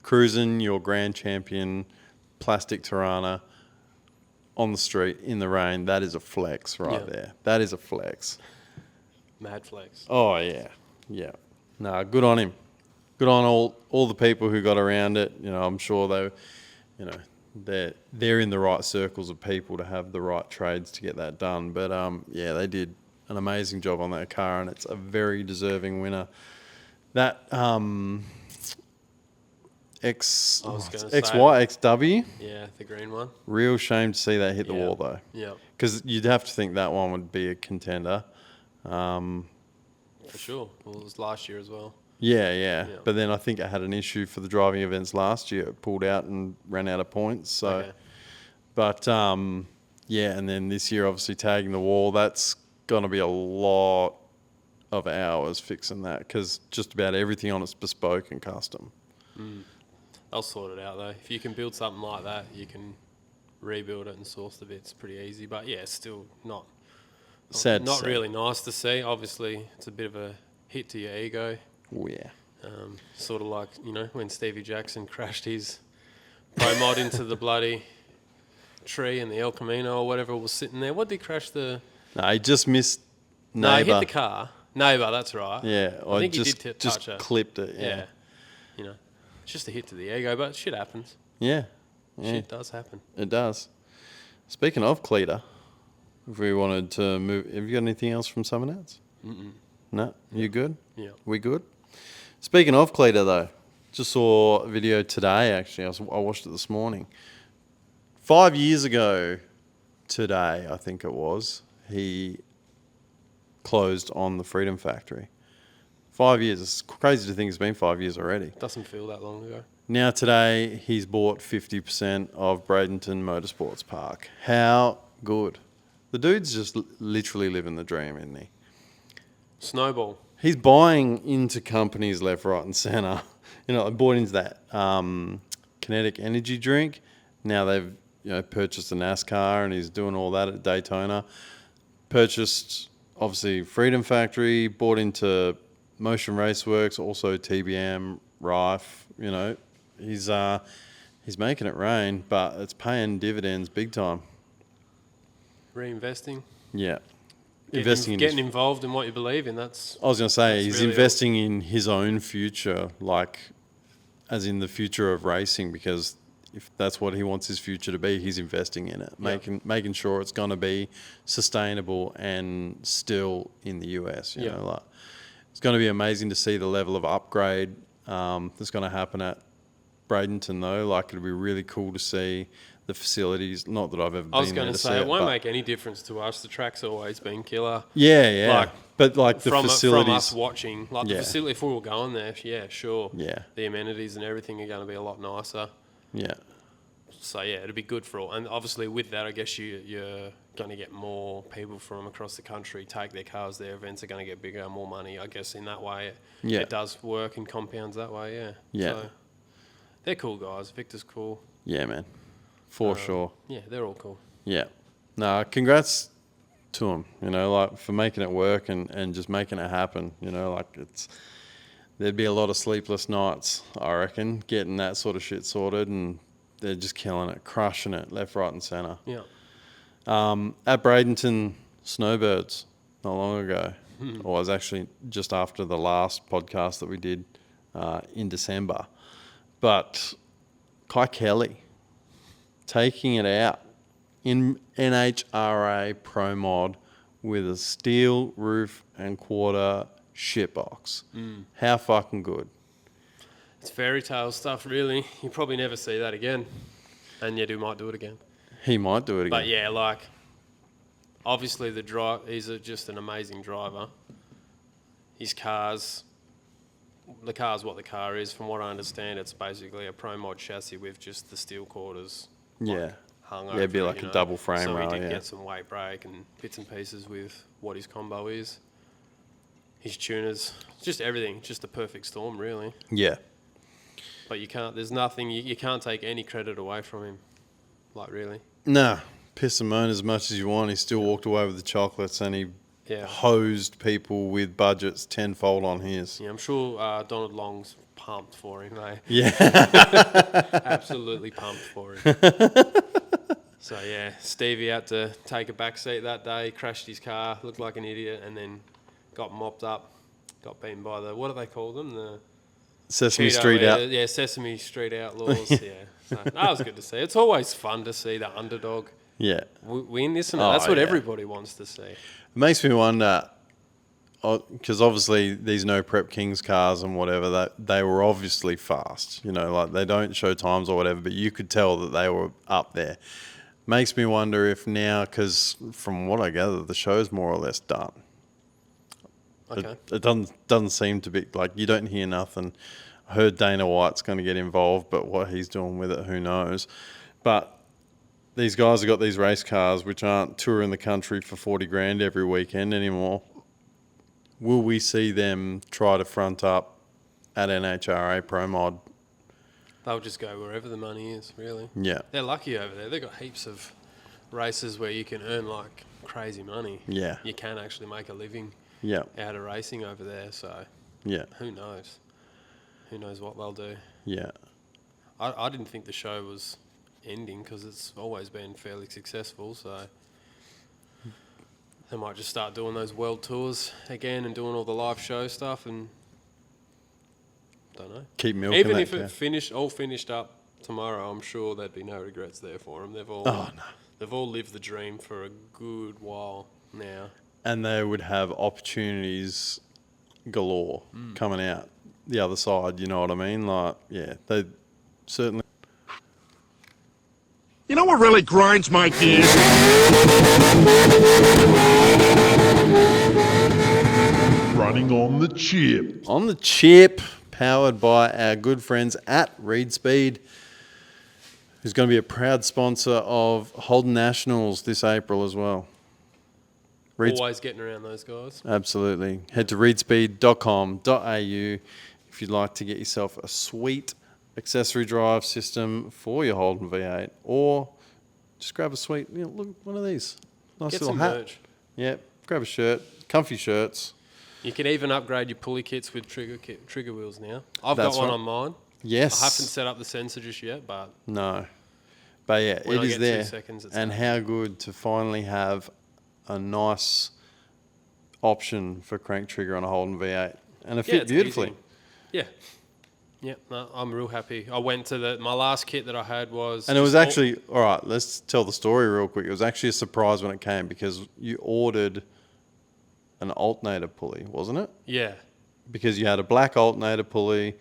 cruising your grand champion plastic Tirana on the street in the rain, that is a flex right there. That is a flex. Mad flex. Oh, yeah. Yeah. No, good on him. Good on all the people who got around it. You know, I'm sure they're in the right circles of people to have the right trades to get that done. But yeah, they did an amazing job on that car, and it's a very deserving winner. That XW. Yeah, the green one. Real shame to see that hit the wall though. Yeah. Because you'd have to think that one would be a contender. For sure. Well, it was last year as well. Yeah. But then I think it had an issue for the driving events last year. It pulled out and ran out of points. So, but yeah, and then this year obviously tagging the wall. That's gonna be a lot of hours fixing that because just about everything on it's bespoke and custom. They'll sort it out though. If you can build something like that, you can rebuild it and source the bits pretty easy. But yeah, it's still not really nice to see. Obviously, it's a bit of a hit to your ego. Oh yeah. Sort of like, you know, when Stevie Jackson crashed his pro mod into the bloody tree in the El Camino or whatever was sitting there. What did he crash the? No, he just missed. No, he hit the car. Neighbour, that's right. Yeah, I think he did touch it. Clipped it. Yeah. You know, it's just a hit to the ego, but shit happens. Yeah. Shit does happen. It does. Speaking of Cleater, if we wanted to move, have you got anything else from SUMMERNATS? No? You good? Yeah. We good? Speaking of Cleater though, just saw a video today actually. I watched it this morning. 5 years ago today, I think it was, he closed on the Freedom Factory. 5 years. It's crazy to think it's been 5 years already. Doesn't feel that long ago. Now today, he's bought 50% of Bradenton Motorsports Park. How good. The dude's just literally living the dream, isn't he? Snowball. He's buying into companies left, right and centre. You know, I bought into that kinetic energy drink. Now they've purchased a NASCAR and he's doing all that at Daytona. Purchased, obviously, Freedom Factory, bought into Motion Raceworks, also TBM, Rife. You know, he's making it rain, but it's paying dividends big time. Reinvesting. Yeah. Getting involved in what you believe in. I was going to say, he's really investing in his own future, like as in the future of racing, because if that's what he wants his future to be, he's investing in it, making sure it's going to be sustainable and still in the US. You know, like it's going to be amazing to see the level of upgrade that's going to happen at Bradenton though. Like it'll be really cool to see the facilities. Not that I've ever been there. I was going to say it won't make any difference to us. The track's always been killer. Yeah. But like the facilities, from us watching, like the facility, if we were going there, sure. Yeah. The amenities and everything are going to be a lot nicer. Yeah. So yeah, it'll be good for all. And obviously with that, I guess you're going to get more people from across the country take their cars. Their events are going to get bigger, more money. I guess in that way, it does work and compounds that way. Yeah. Yeah. So they're cool guys. Victor's cool. Yeah, man. For sure. Yeah, they're all cool. Yeah. No, congrats to them, you know, like for making it work and just making it happen, you know, like there'd be a lot of sleepless nights, I reckon, getting that sort of shit sorted, and they're just killing it, crushing it left, right and centre. Yeah. At Bradenton Snowbirds not long ago, or it was actually just after the last podcast that we did in December, but Kai Kelly taking it out in NHRA Pro Mod with a steel roof and quarter shitbox. How fucking good. It's fairy tale stuff, really. You probably never see that again. And yet he might do it again. He might do it again. But yeah, like, obviously he's just an amazing driver. The car's what the car is. From what I understand, it's basically a Pro Mod chassis with just the steel quarters. Hung over, it'd be like a double frame so rail. So he did get some weight break and bits and pieces with what his combo is. His tuners, just everything, just a perfect storm, really. Yeah. But you can't. There's nothing. You can't take any credit away from him. Like, really? Nah, piss and moan as much as you want. He still walked away with the chocolates, and he hosed people with budgets tenfold on his. Yeah, I'm sure Donald Long's pumped for him, eh? Yeah. Absolutely pumped for him. So, yeah, Stevie had to take a back seat that day, crashed his car, looked like an idiot, and then got mopped up, got beaten by the, what do they call them? The Sesame Street out. Yeah, Sesame Street Outlaws. Yeah. So that was good to see. It's always fun to see the underdog win, isn't it? That's what everybody wants to see. It makes me wonder, because obviously these no prep Kings cars and whatever, that they were obviously fast. You know, like they don't show times or whatever, but you could tell that they were up there. Makes me wonder if now, because from what I gather, the show's more or less done. Okay. It doesn't seem to be, like, you don't hear nothing. I heard Dana White's going to get involved, but what he's doing with it, who knows. But these guys have got these race cars which aren't touring the country for 40 grand every weekend anymore. Will we see them try to front up at NHRA Pro Mod? They'll just go wherever the money is, really. Yeah. They're lucky over there. They've got heaps of races where you can earn like crazy money. Yeah. You can actually make a living out of racing over there. So who knows? Who knows what they'll do? Yeah. I didn't think the show was ending because it's always been fairly successful. So they might just start doing those world tours again and doing all the live show stuff and don't know. Keep milking Even that if it finished up tomorrow, I'm sure there'd be no regrets there for them. They've all lived the dream for a good while now. And they would have opportunities galore coming out the other side, you know what I mean? Like, yeah, they certainly... You know what really grinds my gears? Running on the chip. On the chip, powered by our good friends at Reed Speed, who's going to be a proud sponsor of Holden Nationals this April as well. Always getting around those guys. Absolutely. Head to reedspeed.com.au if you'd like to get yourself a sweet accessory drive system for your Holden V8, or just grab a sweet, look, one of these. Nice Get little some hat. merch. Yeah, grab a shirt, comfy shirts. You can even upgrade your pulley kits with trigger wheels now. I've got one on mine. Yes. I haven't set up the sensor just yet, but... No. But yeah, when it is there. 2 seconds, and how good to finally have a nice option for crank trigger on a Holden V8. And it fit beautifully. Easy. Yeah. Yeah, no, I'm real happy. I went to my last kit that I had was... And it was actually... All right, let's tell the story real quick. It was actually a surprise when it came because you ordered an alternator pulley, wasn't it? Yeah. Because you had a black alternator pulley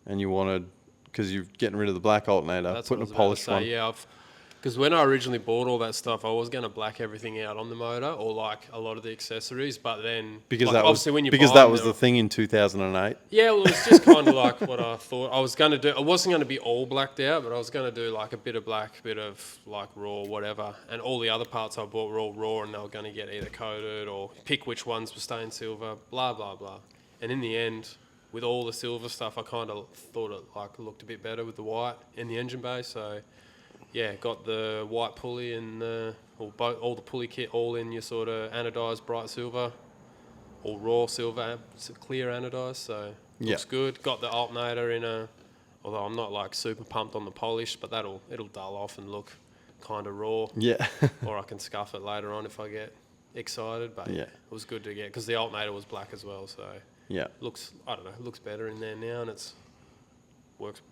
and you wanted... Because you're getting rid of the black alternator, putting a polished one. Yeah, because when I originally bought all that stuff, I was going to black everything out on the motor or like a lot of the accessories, but then... Because like, that was, when you because that was the thing in 2008. Yeah, well, it was just kind of like what I thought I was going to do. I wasn't going to be all blacked out, but I was going to do like a bit of black, a bit of like raw, whatever. And all the other parts I bought were all raw and they were going to get either coated or pick which ones were stained silver, blah, blah, blah. And in the end, with all the silver stuff, I kind of thought it like looked a bit better with the white in the engine bay. So... yeah, got the white pulley and all the pulley kit all in your sort of anodised bright silver or raw silver, clear anodised. So looks good. Got the alternator in although I'm not like super pumped on the polish, but it'll dull off and look kind of raw. Yeah. Or I can scuff it later on if I get excited. But yeah, it was good to get because the alternator was black as well. So yeah, looks better in there now and it's works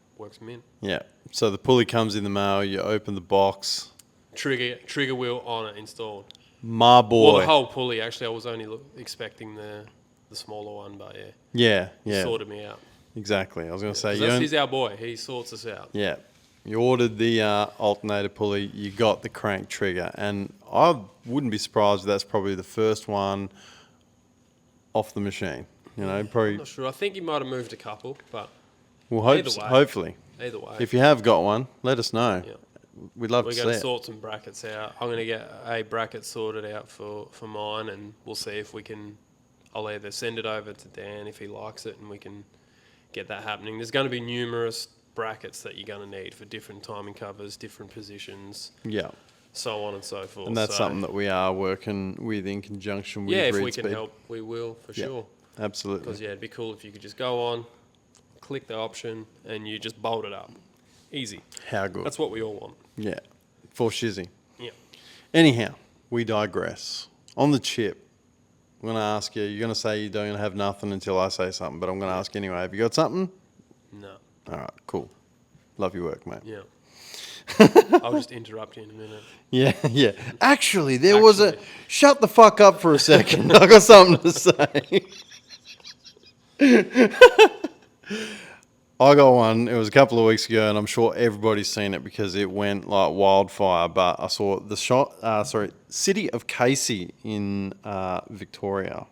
mint. Yeah. So the pulley comes in the mail. You open the box. Trigger wheel on it installed. My boy. Well, the whole pulley. Actually, I was only expecting the smaller one, but yeah. He sorted me out. Exactly. I was going to say he's our boy. He sorts us out. Yeah. You ordered the alternator pulley. You got the crank trigger, and I wouldn't be surprised if that's probably the first one off the machine. Probably. I'm not sure. I think he might have moved a couple, but. Well, hopefully. Either way. If you have got one, let us know. Yeah. We'd love to see it. We're going to sort some brackets out. I'm going to get a bracket sorted out for mine, and we'll see if we can... I'll either send it over to Dan if he likes it, and we can get that happening. There's going to be numerous brackets that you're going to need for different timing covers, different positions. Yeah. So on and so forth. And that's something that we are working with in conjunction with if Reed we can Speed. help, we will, for sure. Absolutely. Because, it'd be cool if you could just go on, click the option, and you just bolt it up. Easy. How good. That's what we all want. Yeah. For shizzy. Yeah. Anyhow, we digress. On the chip, I'm going to ask you, you're going to say you don't have nothing until I say something, but I'm going to ask anyway. Have you got something? No. All right, cool. Love your work, mate. Yeah. I'll just interrupt you in a minute. Yeah. Actually, there was a... Shut the fuck up for a second. I got something to say. I got one. It was a couple of weeks ago, and I'm sure everybody's seen it because it went like wildfire. But I saw the City of Casey in Victoria.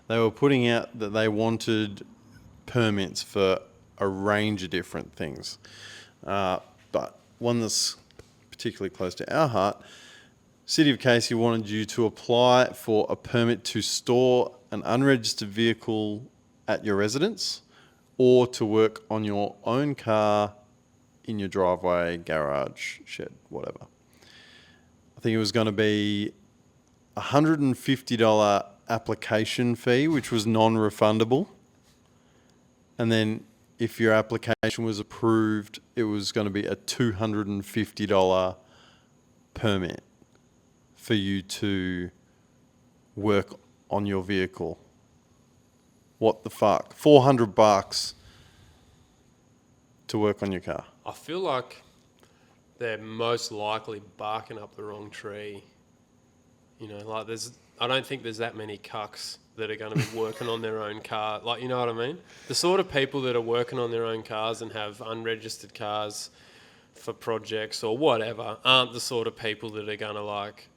They were putting out that they wanted permits for a range of different things. But one that's particularly close to our heart, City of Casey wanted you to apply for a permit to store an unregistered vehicle at your residence or to work on your own car in your driveway, garage, shed, whatever. I think it was going to be a $150 application fee, which was non-refundable. And then if your application was approved, it was going to be a $250 permit for you to work on your vehicle. What the fuck? $400 to work on your car. I feel like they're most likely barking up the wrong tree. I don't think there's that many cucks that are going to be working on their own car. Like, you know what I mean? The sort of people that are working on their own cars and have unregistered cars for projects or whatever aren't the sort of people that are going to like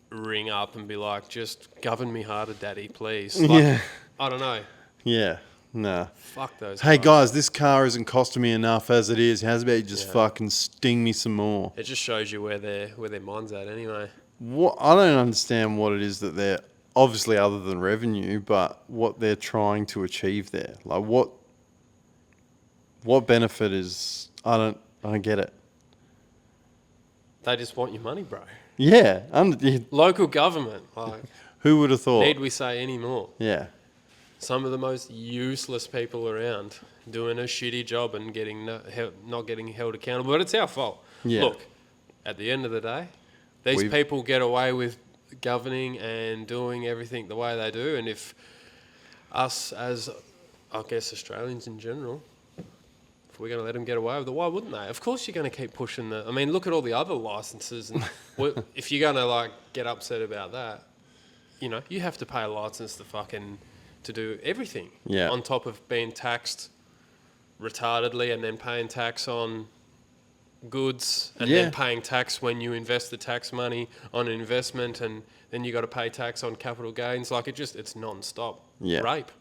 ring up and be like, just govern me harder, daddy, please. Like, I don't know. Yeah. Nah. Fuck those Hey guys, this car isn't costing me enough as it is. How's about you just fucking sting me some more? It just shows you where their mind's at anyway. What I don't understand what it is that they're obviously other than revenue, but what they're trying to achieve there. Like what benefit is I don't get it. They just want your money, bro. Yeah. Local government. Like, who would have thought? Need we say any more? Yeah. Some of the most useless people around doing a shitty job and not getting held accountable. But it's our fault. Yeah. Look, at the end of the day, these people get away with governing and doing everything the way they do. And if us as, I guess, Australians in general, if we're going to let them get away with it, why wouldn't they? Of course you're going to keep pushing I mean, look at all the other licenses. And if you're going to like get upset about that, you have to pay a license to do everything. Yeah. On top of being taxed retardedly and then paying tax on goods and then paying tax when you invest the tax money on an investment, and then you got to pay tax on capital gains. Like it's non-stop rape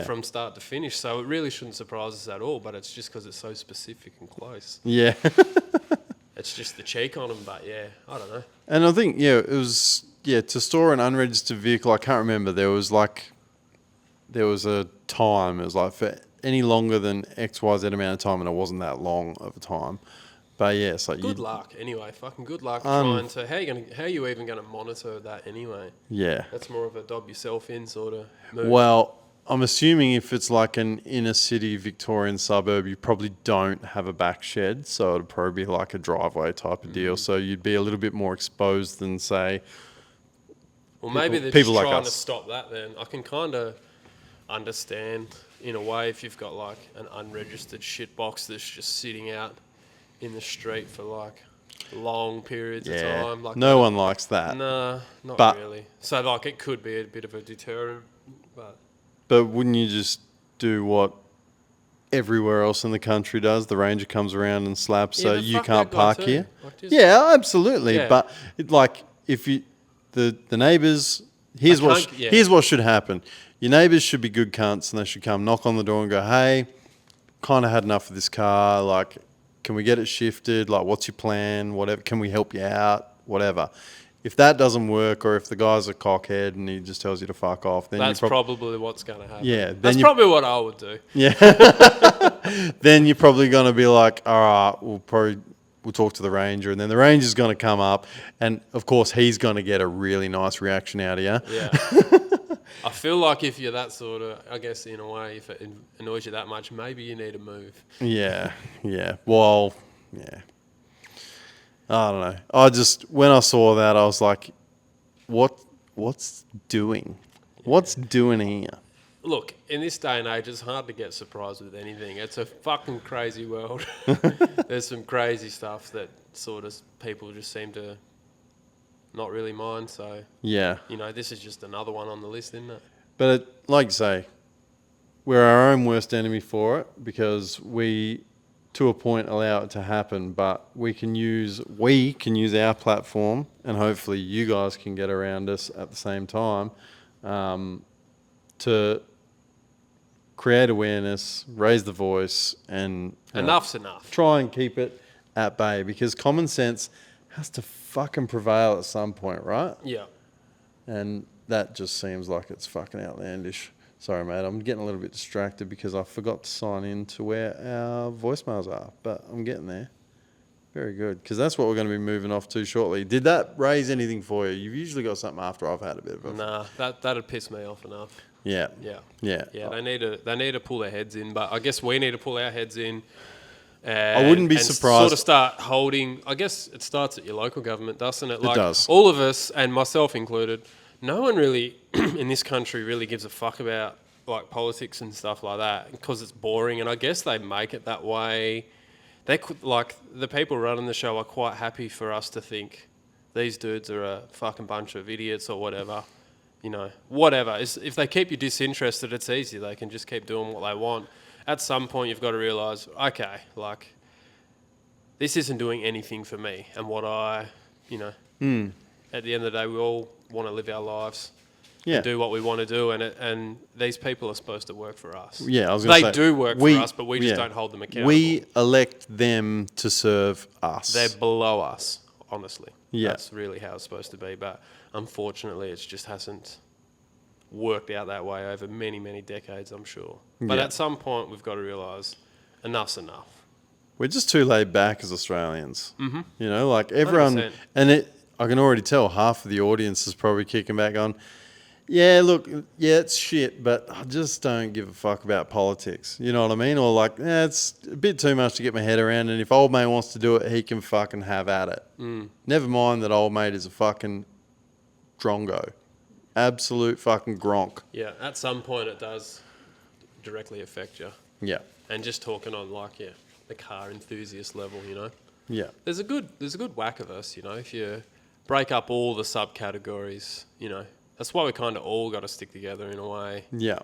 from start to finish. So it really shouldn't surprise us at all, but it's just because it's so specific and close. Yeah. It's just the cheek on them, but I don't know. And I think, it was, to store an unregistered vehicle, I can't remember, there was a time, it was like for any longer than XYZ amount of time, and it wasn't that long of a time. But it's like good luck anyway. Fucking good luck trying to. How are you even going to monitor that anyway? Yeah, that's more of a dob yourself in sort of move. Well, I'm assuming if it's like an inner city Victorian suburb, you probably don't have a back shed, so it'd probably be like a driveway type of deal. So you'd be a little bit more exposed than say. Well, maybe they're just trying to stop that. Then I can kind of understand in a way if you've got like an unregistered shit box that's just sitting out in the street for like long periods of time. Like no one likes that. Nah, not really. So like it could be a bit of a deterrent, but wouldn't you just do what everywhere else in the country does? The ranger comes around and slaps, so you can't park here. Like absolutely. Yeah. But if you the neighbours, here's what should happen. Your neighbours should be good cunts, and they should come knock on the door and go, "Hey, kind of had enough of this car. Like, can we get it shifted? Like, what's your plan? Whatever. Can we help you out? Whatever." if that doesn't work, or if the guy's a cockhead and he just tells you to fuck off, then that's probably what's going to happen. Yeah, that's probably what I would do. Yeah. Then you're probably going to be like, all right, we'll talk to the ranger, and then the ranger's going to come up, and of course he's going to get a really nice reaction out of you. Yeah. I feel like if you're that sort of, I guess in a way, if it annoys you that much, maybe you need to move. Yeah. Well, yeah. I don't know. When I saw that, I was like, what's doing? What's doing here? Look, in this day and age, it's hard to get surprised with anything. It's a fucking crazy world. There's some crazy stuff that sort of people just seem to not really mind. So, yeah, this is just another one on the list, isn't it? But like you say, we're our own worst enemy for it, because we, to a point, allow it to happen. But we can use our platform, and hopefully you guys can get around us at the same time, to create awareness, raise the voice, and enough's enough. Try and keep it at bay, because common sense has to fucking prevail at some point, right? Yeah. And that just seems like it's fucking outlandish. Sorry, mate, I'm getting a little bit distracted because I forgot to sign in to where our voicemails are, but I'm getting there. Very good, because that's what we're going to be moving off to shortly. Did that raise anything for you? You've usually got something after I've had a bit of a... Nah, that'd piss me off enough. Yeah. They need to pull their heads in, but I guess we need to pull our heads in. I wouldn't be surprised. Sort of start holding. I guess it starts at your local government, doesn't it? It does. All of us, and myself included, no one really in this country really gives a fuck about like politics and stuff like that, because it's boring. And I guess they make it that way. They could, like, the people running the show are quite happy for us to think these dudes are a fucking bunch of idiots or whatever. Whatever. If they keep you disinterested, it's easy. They can just keep doing what they want. At some point, you've got to realise, okay, like, this isn't doing anything for me. And what at the end of the day, we all want to live our lives and do what we want to do. And these people are supposed to work for us. Yeah, I was going to say. They do work for us, but we just don't hold them accountable. We elect them to serve us. They're below us, honestly. Yeah. That's really how it's supposed to be. But unfortunately, it just hasn't worked out that way over many, many decades, I'm sure. But at some point, we've got to realise enough's enough. We're just too laid back as Australians. Mm-hmm. Like everyone... 100%. And I can already tell half of the audience is probably kicking back on, it's shit, but I just don't give a fuck about politics. You know what I mean? Or like, it's a bit too much to get my head around, and if old mate wants to do it, he can fucking have at it. Never mind that old mate is a fucking drongo. Absolute fucking gronk. Yeah, at some point it does directly affect you. Yeah. And just talking on the car enthusiast level, Yeah. There's a good whack of us, if you break up all the subcategories, that's why we kind of all got to stick together in a way. Yeah.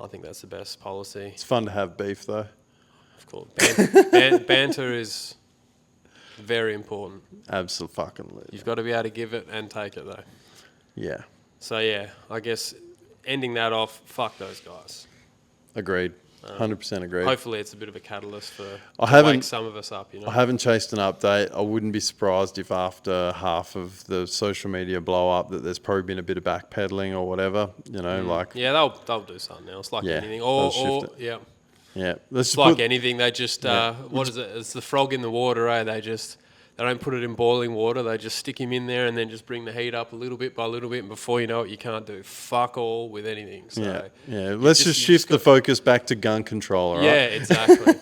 I think that's the best policy. It's fun to have beef though. Of course. Banter is very important. Absolutely. You've got to be able to give it and take it though. Yeah. So I guess ending that off, fuck those guys. Agreed. 100% agreed. Hopefully it's a bit of a catalyst to wake some of us up, I haven't chased an update. I wouldn't be surprised if after half of the social media blow up that there's probably been a bit of backpedaling or whatever, like... Yeah, they'll do something else, like anything. Yeah. It's like anything, they just... what is it? It's the frog in the water, eh? They don't put it in boiling water. They just stick him in there and then just bring the heat up a little bit by little bit. And before you know it, you can't do fuck all with anything. So Let's just shift the focus back to gun control, all right? Yeah, exactly.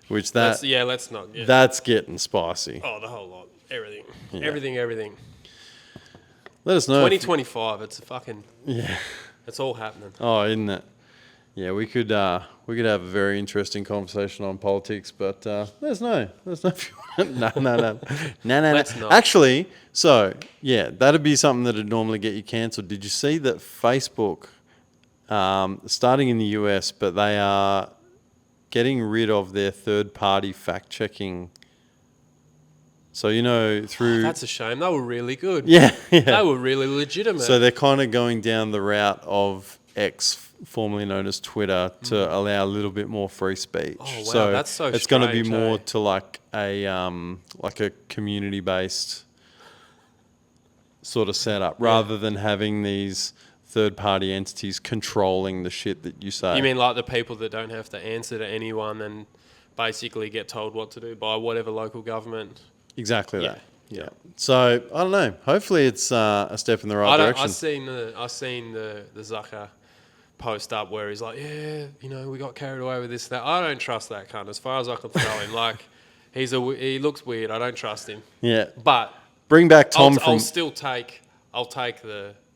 Let's not. Yeah. That's getting spicy. Oh, the whole lot. Everything. Yeah. Everything. Let us know. 2025, it's a fucking... Yeah. It's all happening. Oh, isn't it? Yeah, we could have a very interesting conversation on politics, but let us know. Let us know if you want. No. Let's not. Actually, that'd be something that'd normally get you cancelled. Did you see that Facebook, starting in the US, but they are getting rid of their third-party fact-checking. So, through... that's a shame. They were really good. Yeah. They were really legitimate. So they're kind of going down the route of X, formerly known as Twitter, to allow a little bit more free speech. Oh, wow, that's so it's going to be strange, more to like a community-based sort of setup, rather than having these third-party entities controlling the shit that you say. You mean like the people that don't have to answer to anyone and basically get told what to do by whatever local government? Exactly that. Yeah. So I don't know. Hopefully, it's a step in the right direction. I seen the Zucker post up where he's like, yeah, you know, we got carried away with this, that. I don't trust that cunt. As far as I can throw him, like, he looks weird. I don't trust him. Yeah. But bring back Tom I'll take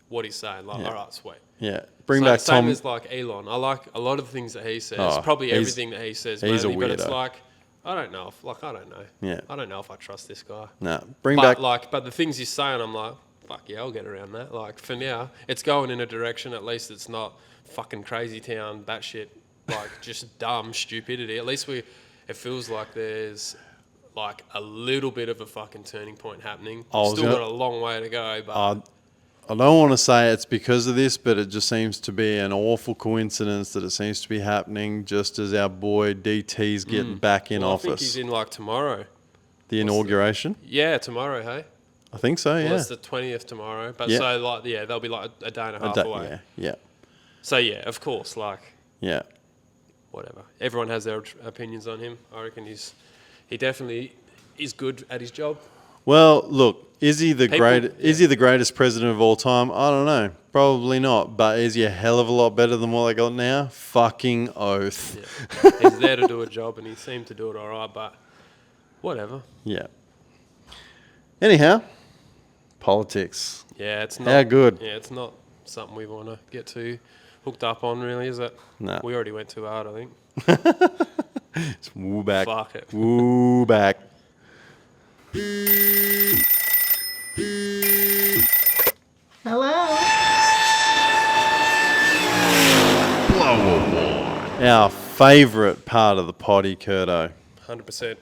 what he's saying. Like, all right, sweet. Yeah. Bring back Tom. Tom. Same as like Elon. I like a lot of the things that he says. Probably everything that he says. He's mainly, a weirdo. But it's like, I don't know. I don't know. Yeah. I don't know if I trust this guy. No. But the things he's saying, I'm like, fuck yeah, I'll get around that. Like, for now, it's going in a direction. At least it's not fucking crazy town, batshit, like just dumb stupidity. At least it feels like there's like a little bit of a fucking turning point happening. Still got a long way to go, but. I don't want to say it's because of this, but it just seems to be an awful coincidence that it seems to be happening just as our boy DT's getting back in office. I think he's in like tomorrow. The inauguration? Yeah, tomorrow, hey? I think so, yeah. Well, it's the 20th tomorrow. But so, like, yeah, they'll be like a day and a half away. Yeah. So, yeah, of course, like... Yeah. Whatever. Everyone has their opinions on him. I reckon he definitely is good at his job. Well, look, is he the greatest president of all time? I don't know. Probably not. But is he a hell of a lot better than what they got now? Fucking oath. Yeah. He's there to do a job, and he seemed to do it all right, but whatever. Yeah. Anyhow, politics. Yeah, it's not... How good? Yeah, it's not something we want to get too hooked up on, really, is it? No. We already went too hard, I think. It's woo back. Fuck it. Woo back. Hello. Our favourite part of the potty, Curto. 100%.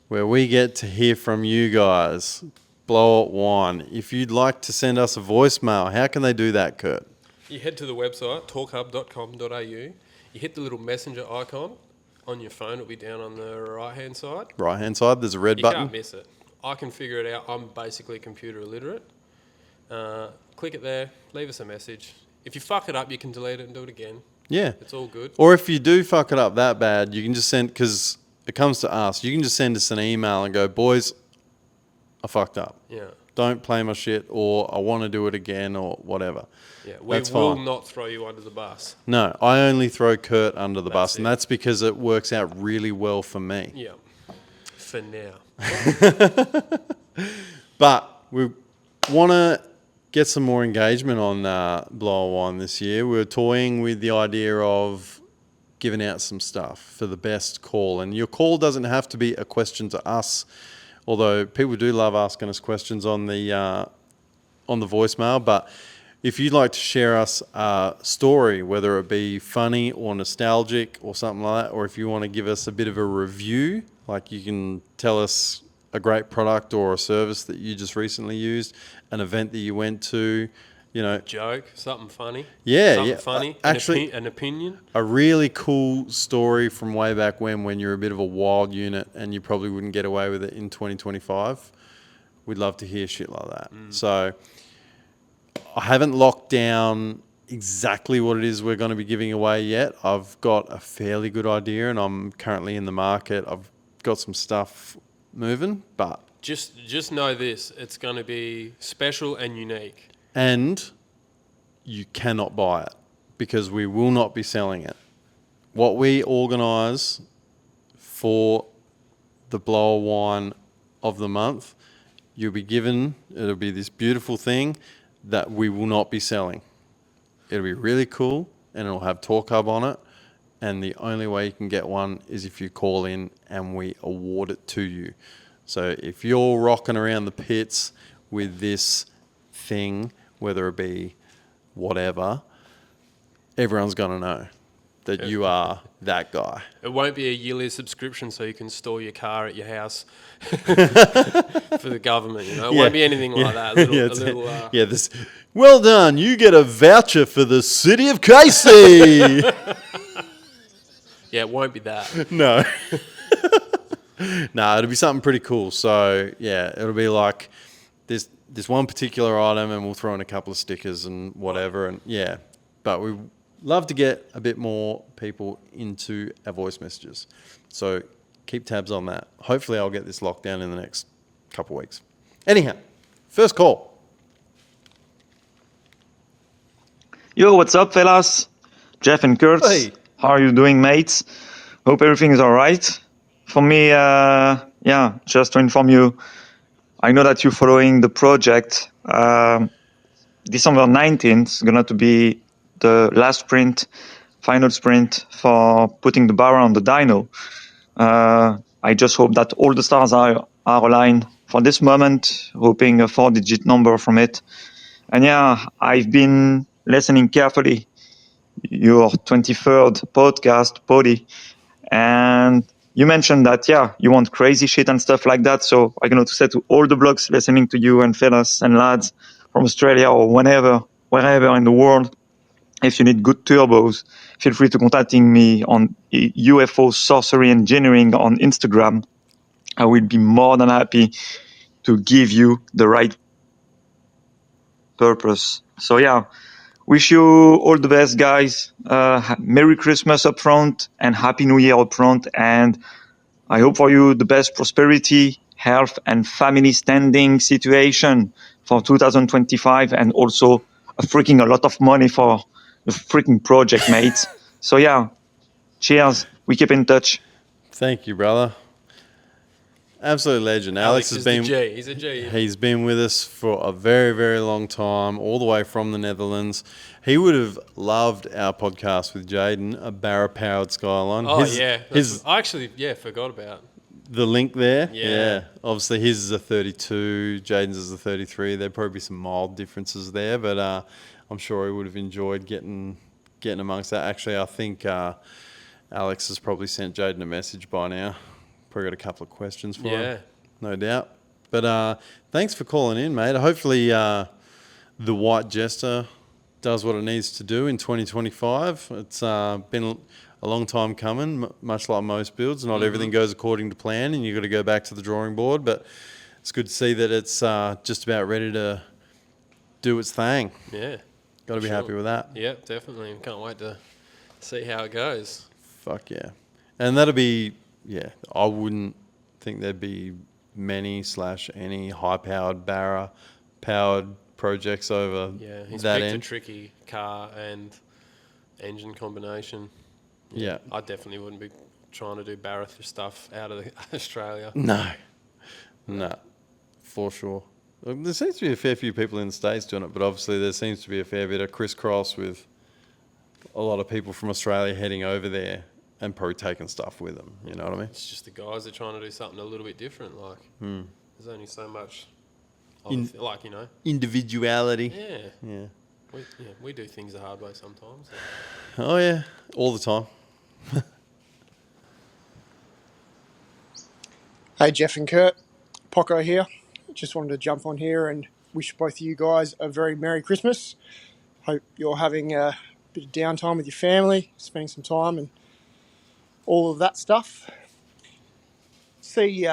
Where we get to hear from you guys. Blow it one. If you'd like to send us a voicemail, how can they do that, Kurt? You head to the website, torqhub.com.au. You hit the little messenger icon on your phone. It'll be down on the right-hand side. Right-hand side, there's a red button. You can't miss it. I can figure it out. I'm basically computer illiterate. Click it there. Leave us a message. If you fuck it up, you can delete it and do it again. Yeah. It's all good. Or if you do fuck it up that bad, you can just send, because it comes to us, you can just send us an email and go, boys, I fucked up. Yeah. Don't play my shit, or I want to do it again, or whatever. Yeah, we will not throw you under the bus. No, I only throw Kurt under the bus, and that's because it works out really well for me. Yeah, for now. But we want to get some more engagement on Blow One this year. We're toying with the idea of giving out some stuff for the best call. And your call doesn't have to be a question to us, although people do love asking us questions on the voicemail. But if you'd like to share us a story, whether it be funny or nostalgic or something like that, or if you want to give us a bit of a review, like you can tell us a great product or a service that you just recently used, an event that you went to, you know. Joke, something funny. Yeah, something funny. Actually, an opinion. A really cool story from way back when you're a bit of a wild unit and you probably wouldn't get away with it in 2025. We'd love to hear shit like that. So I haven't locked down exactly what it is we're going to be giving away yet. I've got a fairly good idea and I'm currently in the market. I've got some stuff moving, but just know this, it's going to be special and unique. And you cannot buy it because we will not be selling it. What we organise for the blower wine of the month, you'll be given, it'll be this beautiful thing that we will not be selling. It'll be really cool and it'll have Torq Hub on it. And the only way you can get one is if you call in and we award it to you. So if you're rocking around the pits with this thing, whether it be whatever, everyone's going to know that you are that guy. It won't be a yearly subscription so you can store your car at your house for the government, you know. It won't be anything like that. This. Well done, you get a voucher for the city of Casey. Yeah, it won't be that. No. No, it'll be something pretty cool. So, yeah, it'll be like this. this one particular item, and we'll throw in a couple of stickers and whatever. And yeah, but we love to get a bit more people into our voice messages. So keep tabs on that. Hopefully I'll get this locked down in the next couple of weeks. Anyhow, first call. Yo, what's up, fellas? Jeff and Kurt. Hey. How are you doing, mates? Hope everything is all right. For me, just to inform you, I know that you're following the project. December 19th is going to be the last sprint, final sprint for putting the barra on the dyno. I just hope that all the stars are aligned for this moment, hoping a 4-digit number from it. And yeah, I've been listening carefully your 23rd podcast, Poddy, and you mentioned that, you want crazy shit and stuff like that. So I'm going to say to all the blogs listening to you and fellas and lads from Australia or wherever in the world, if you need good turbos, feel free to contacting me on UFO Sorcery Engineering on Instagram. I will be more than happy to give you the right purpose. So yeah, wish you all the best, guys. Merry Christmas up front and Happy New Year up front. And I hope for you the best prosperity, health, and family standing situation for 2025, and also a lot of money for the freaking project, mates. So yeah, cheers. We keep in touch. Thank you, brother. Absolute legend. Alex has been. He's a G. He's been with us for a very, very long time, all the way from the Netherlands. He would have loved our podcast with Jaden, a Barra-powered Skyline. Oh, I actually, forgot about the link there. Yeah. Obviously, his is a 32, Jaden's is a 33. There'd probably be some mild differences there, but I'm sure he would have enjoyed getting amongst that. Actually, I think Alex has probably sent Jaden a message by now. Probably got a couple of questions for him, no doubt. But thanks for calling in, mate. Hopefully the White Jester does what it needs to do in 2025. It's been a long time coming, much like most builds. Not everything goes according to plan, and you've got to go back to the drawing board. But it's good to see that it's just about ready to do its thing. Yeah. Got to be happy with that. Yeah, definitely. Can't wait to see how it goes. Fuck yeah. And that'll be... Yeah, I wouldn't think there'd be any high-powered Barra-powered projects over he's that picked end. a tricky car and engine combination. Yeah. I definitely wouldn't be trying to do Barra stuff out of Australia. No, for sure. Look, there seems to be a fair few people in the States doing it, but obviously there seems to be a fair bit of crisscross with a lot of people from Australia heading over there and probably taking stuff with them, you know what I mean? It's just the guys that are trying to do something a little bit different. Like, there's only so much, individuality. Yeah. We do things the hard way sometimes. Oh yeah, all the time. Hey, Jeff and Kurt, Poco here. Just wanted to jump on here and wish both of you guys a very Merry Christmas. Hope you're having a bit of downtime with your family, spending some time and all of that stuff. See,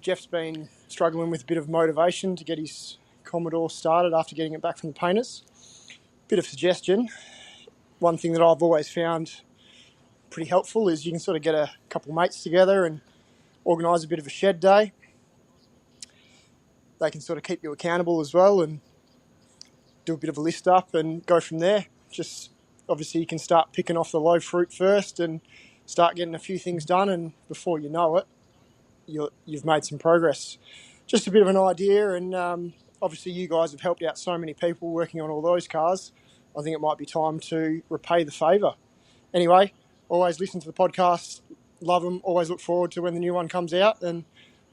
Jeff's been struggling with a bit of motivation to get his Commodore started after getting it back from the painters. Bit of suggestion. One thing that I've always found pretty helpful is you can sort of get a couple of mates together and organise a bit of a shed day. They can sort of keep you accountable as well and do a bit of a list up and go from there. Just obviously you can start picking off the low fruit first and start getting a few things done, and before you know it, you've made some progress. Just a bit of an idea, and obviously you guys have helped out so many people working on all those cars. I think it might be time to repay the favour. Anyway, always listen to the podcast, love them, always look forward to when the new one comes out, and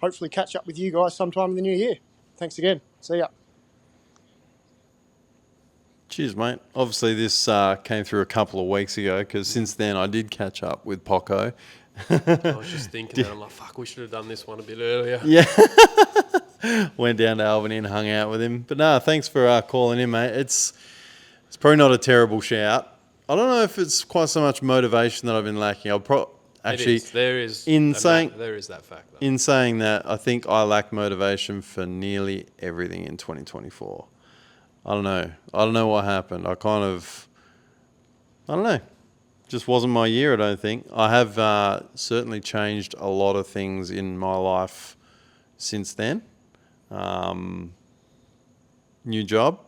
hopefully catch up with you guys sometime in the new year. Thanks again. See ya. Cheers, mate. Obviously, this came through a couple of weeks ago because since then I did catch up with Poco. I was just thinking that. I'm like, fuck, we should have done this one a bit earlier. Yeah. Went down to Albany and hung out with him. But no, thanks for calling in, mate. It's probably not a terrible shout. I don't know if it's quite so much motivation that I've been lacking. actually, there is that fact. Though. In saying that, I think I lack motivation for nearly everything in 2024. I don't know what happened. I don't know. Just wasn't my year, I don't think. I have certainly changed a lot of things in my life since then. New job.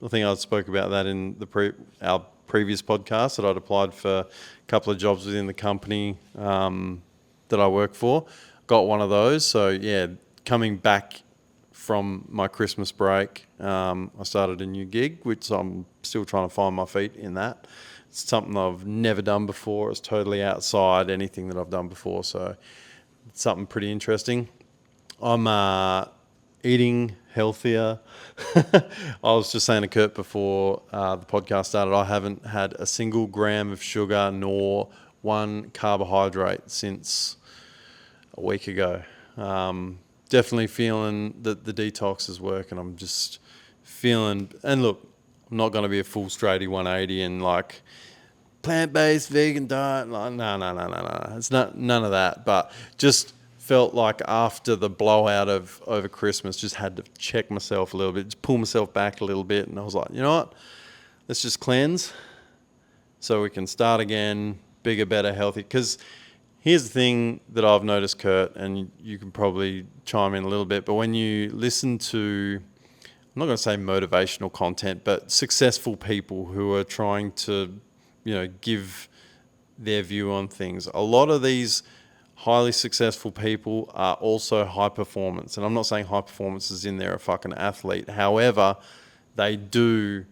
I think I spoke about that in our previous podcast, that I'd applied for a couple of jobs within the company that I work for. Got one of those. So, yeah, coming back from my Christmas break, I started a new gig, which I'm still trying to find my feet in that. It's something I've never done before. It's totally outside anything that I've done before. So it's something pretty interesting. I'm eating healthier. I was just saying to Kurt before the podcast started, I haven't had a single gram of sugar nor one carbohydrate since a week ago. Definitely feeling that the detox is working. I'm just feeling, and look, I'm not going to be a full straighty 180 and like plant-based vegan diet. Like, no. It's not none of that. But just felt like after the blowout of over Christmas, just had to check myself a little bit, just pull myself back a little bit. And I was like, you know what? Let's just cleanse so we can start again, bigger, better, healthy. Because here's the thing that I've noticed, Kurt, and you can probably chime in a little bit, but when you listen to, I'm not going to say motivational content, but successful people who are trying to, give their view on things. A lot of these highly successful people are also high performance. And I'm not saying high performance is in there a fucking athlete. However, they do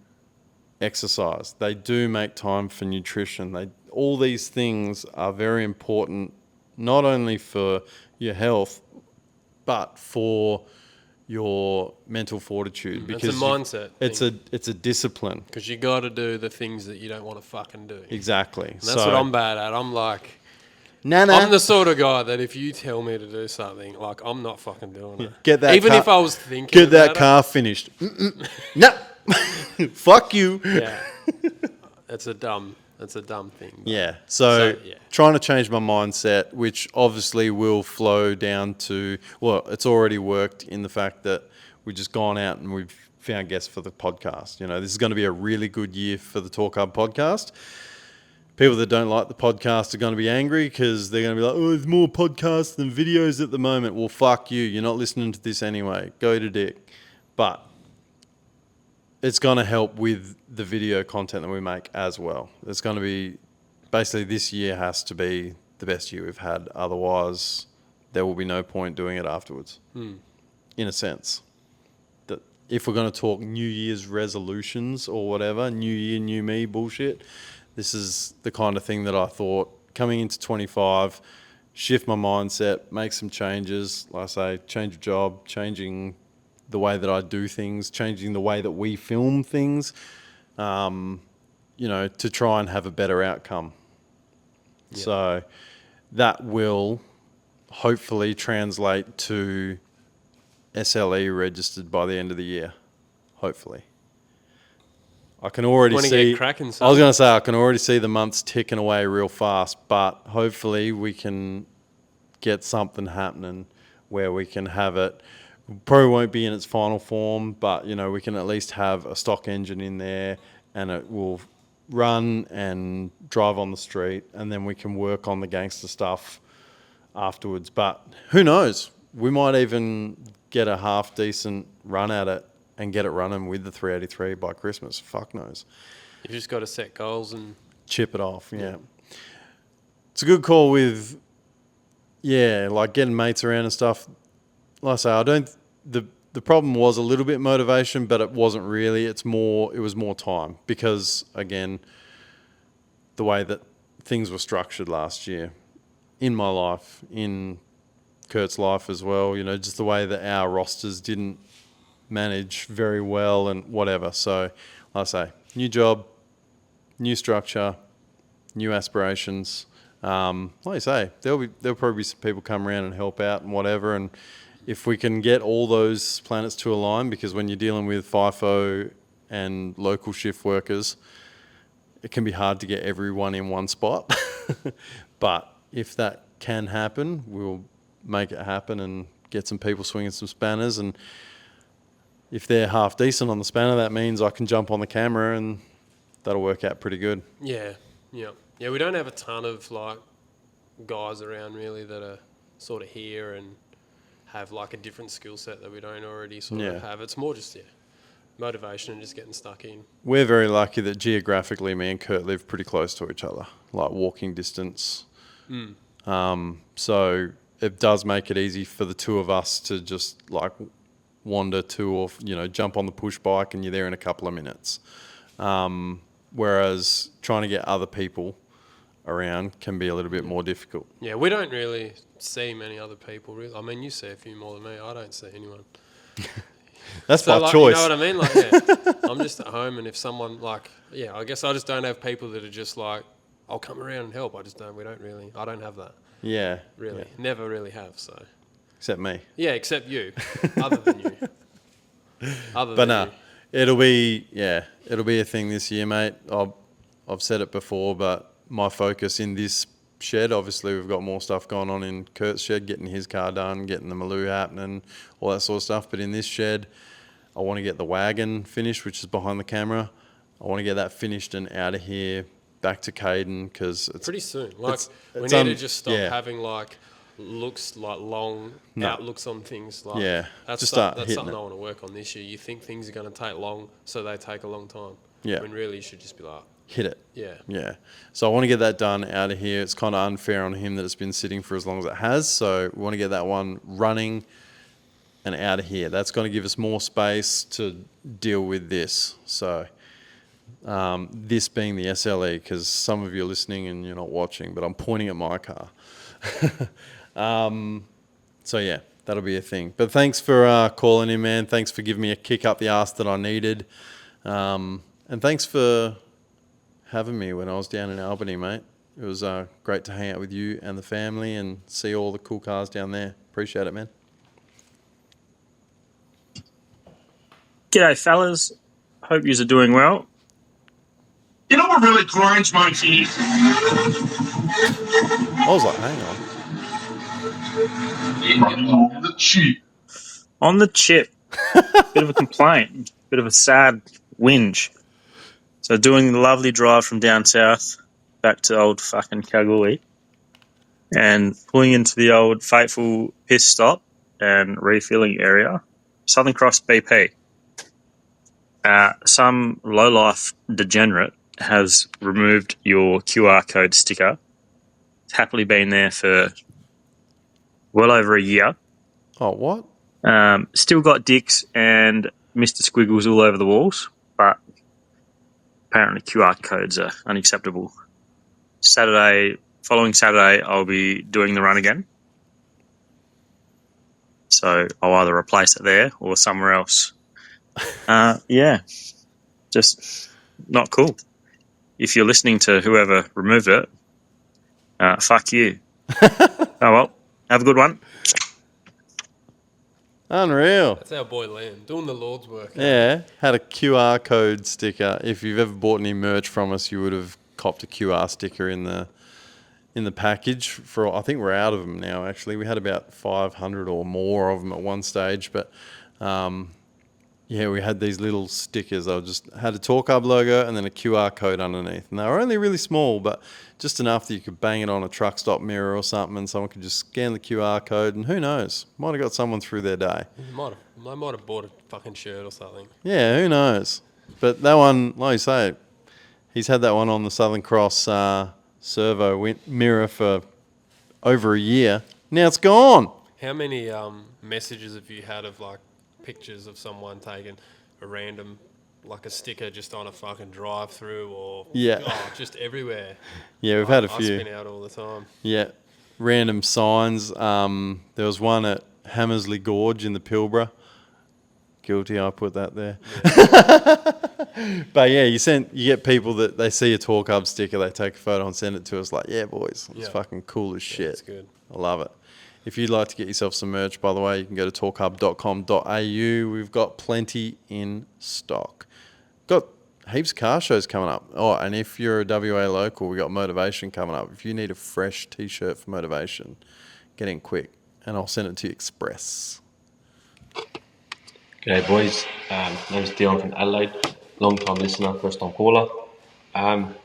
exercise. They do make time for nutrition. All these things are very important, not only for your health, but for your mental fortitude, because it's a mindset. It's a discipline. Because you got to do the things that you don't want to fucking do. Exactly. And that's what I'm bad at. I'm like, nah. I'm the sort of guy that if you tell me to do something, like I'm not fucking doing it. Get that. Even car, if I was thinking. Get that car finished. No. Fuck you. Yeah. That's a dumb thing. Yeah. So trying to change my mindset, which obviously will flow down to, well, it's already worked in the fact that we've just gone out and we've found guests for the podcast. This is going to be a really good year for the Torq Hub podcast. People that don't like the podcast are going to be angry because they're going to be like, oh, there's more podcasts than videos at the moment. Well, fuck you. You're not listening to this anyway. Go to dick. But it's going to help with the video content that we make as well. It's going to be, basically this year has to be the best year we've had. Otherwise, there will be no point doing it afterwards, in a sense. That if we're going to talk New Year's resolutions or whatever, New Year, New Me bullshit, this is the kind of thing that I thought coming into 25, shift my mindset, make some changes. Like I say, change of job, changing the way that I do things, changing the way that we film things, to try and have a better outcome. Yeah. So that will hopefully translate to SLE registered by the end of the year. Hopefully. I can already see. I was going to say I can already see the months ticking away real fast, but hopefully we can get something happening where we can have it. Probably won't be in its final form, but we can at least have a stock engine in there, and it will run and drive on the street, and then we can work on the gangster stuff afterwards. But who knows? We might even get a half decent run at it and get it running with the 383 by Christmas. Fuck knows. You've just got to set goals and chip it off. Yeah. It's a good call with, like getting mates around and stuff. Like I say, the problem was a little bit motivation, but it wasn't really. It was more time because, again, the way that things were structured last year in my life, in Kurt's life as well, just the way that our rosters didn't manage very well and whatever. So, like I say, new job, new structure, new aspirations. Like you say, there'll probably be some people come around and help out and whatever, and if we can get all those planets to align, because when you're dealing with FIFO and local shift workers, it can be hard to get everyone in one spot. But if that can happen, we'll make it happen and get some people swinging some spanners. And if they're half decent on the spanner, that means I can jump on the camera and that'll work out pretty good. Yeah. We don't have a ton of like guys around really that are sort of here and have like a different skill set that we don't already sort of have. It's more just motivation and just getting stuck in. We're very lucky that geographically me and Kurt live pretty close to each other, like walking distance. So it does make it easy for the two of us to just like wander to, or jump on the push bike and you're there in a couple of minutes. Whereas trying to get other people around can be a little bit more difficult. Yeah, we don't really see many other people, really. I mean, you see a few more than me. I don't see anyone. That's so, by like, choice. You know what I mean? Like, I'm just at home, and if someone, I guess I just don't have people that are just like, I'll come around and help. I don't have that. Yeah. Really. Yeah. Never really have, so. Except me. Yeah, except you. Other than you. It'll be a thing this year, mate. I've said it before, but my focus in this shed, obviously we've got more stuff going on in Kurt's shed, getting his car done, getting the Maloo happening, all that sort of stuff. But in this shed, I want to get the wagon finished, which is behind the camera. I want to get that finished and out of here, back to Caden, because it's pretty soon. We need to just stop having long outlooks on things. That's something I want to work on this year. You think things are going to take long, so they take a long time. Yeah. When really you should just be like, hit it. Yeah. Yeah. So I want to get that done out of here. It's kind of unfair on him that it's been sitting for as long as it has. So we want to get that one running and out of here. That's going to give us more space to deal with this. So this being the SLE, because some of you are listening and you're not watching, but I'm pointing at my car. So yeah, that'll be a thing. But thanks for calling in, man. Thanks for giving me a kick up the arse that I needed. And thanks for having me when I was down in Albany, mate. It was great to hang out with you and the family and see all the cool cars down there. Appreciate it, man. G'day, fellas. Hope yous are doing well. You know what really grinds my teeth? I was like, hang on. On the cheap. On the chip. Bit of a complaint. Bit of a sad whinge. So doing the lovely drive from down south back to old fucking Kalgoorlie and pulling into the old fateful piss stop and refilling area, Southern Cross BP. Some low-life degenerate has removed your QR code sticker. It's happily been there for well over a year. Oh, what? Still got dicks and Mr. Squiggles all over the walls, but apparently QR codes are unacceptable. Following Saturday, I'll be doing the run again. So I'll either replace it there or somewhere else. Just not cool. If you're listening to whoever removed it, fuck you. Oh well, have a good one. Unreal. That's our boy Liam, doing the Lord's work. Yeah, had a QR code sticker. If you've ever bought any merch from us, you would have copped a QR sticker in the package. I think we're out of them now, actually. We had about 500 or more of them at one stage, but we had these little stickers. I just had a Torq logo and then a QR code underneath. And they were only really small, but just enough that you could bang it on a truck stop mirror or something and someone could just scan the QR code and who knows, might have got someone through their day. They might have bought a fucking shirt or something. Yeah, who knows? But that one, like you say, he's had that one on the Southern Cross servo mirror for over a year. Now it's gone. How many messages have you had of like pictures of someone taking a random, like a sticker just on a fucking drive-through or just everywhere? Yeah, we've had a few. I spin out all the time. Yeah, random signs. There was one at Hammersley Gorge in the Pilbara. Guilty, I put that there. Yeah. But yeah, you get people that they see a Torq Hub sticker, they take a photo and send it to us like, yeah, boys, it's fucking cool as shit. It's good. I love it. If you'd like to get yourself some merch, by the way, you can go to torqhub.com.au. We've got plenty in stock. Got heaps of car shows coming up. Oh, and if you're a WA local, we got Motivation coming up. If you need a fresh T-shirt for Motivation, get in quick, and I'll send it to you express. G'day boys, name's Dion from Adelaide, long time listener, first time caller.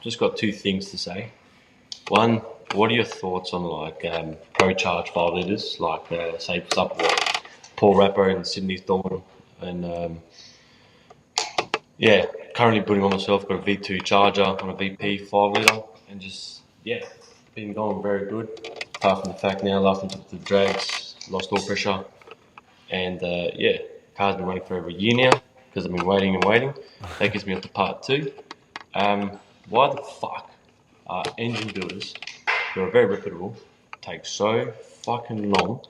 Just got two things to say. One, what are your thoughts on like Pro Charge 5 litres, like say for example Paul Rapper and Sydney Thorn, and currently putting on myself, got a V2 charger on a VP 5 litre, and just been going very good. Apart from the fact now, laughing to the drags, lost oil pressure, and car's been running for over a year now because I've been waiting and waiting. That gets me on to part 2. Why the fuck are engine builders who are very reputable take so fucking long?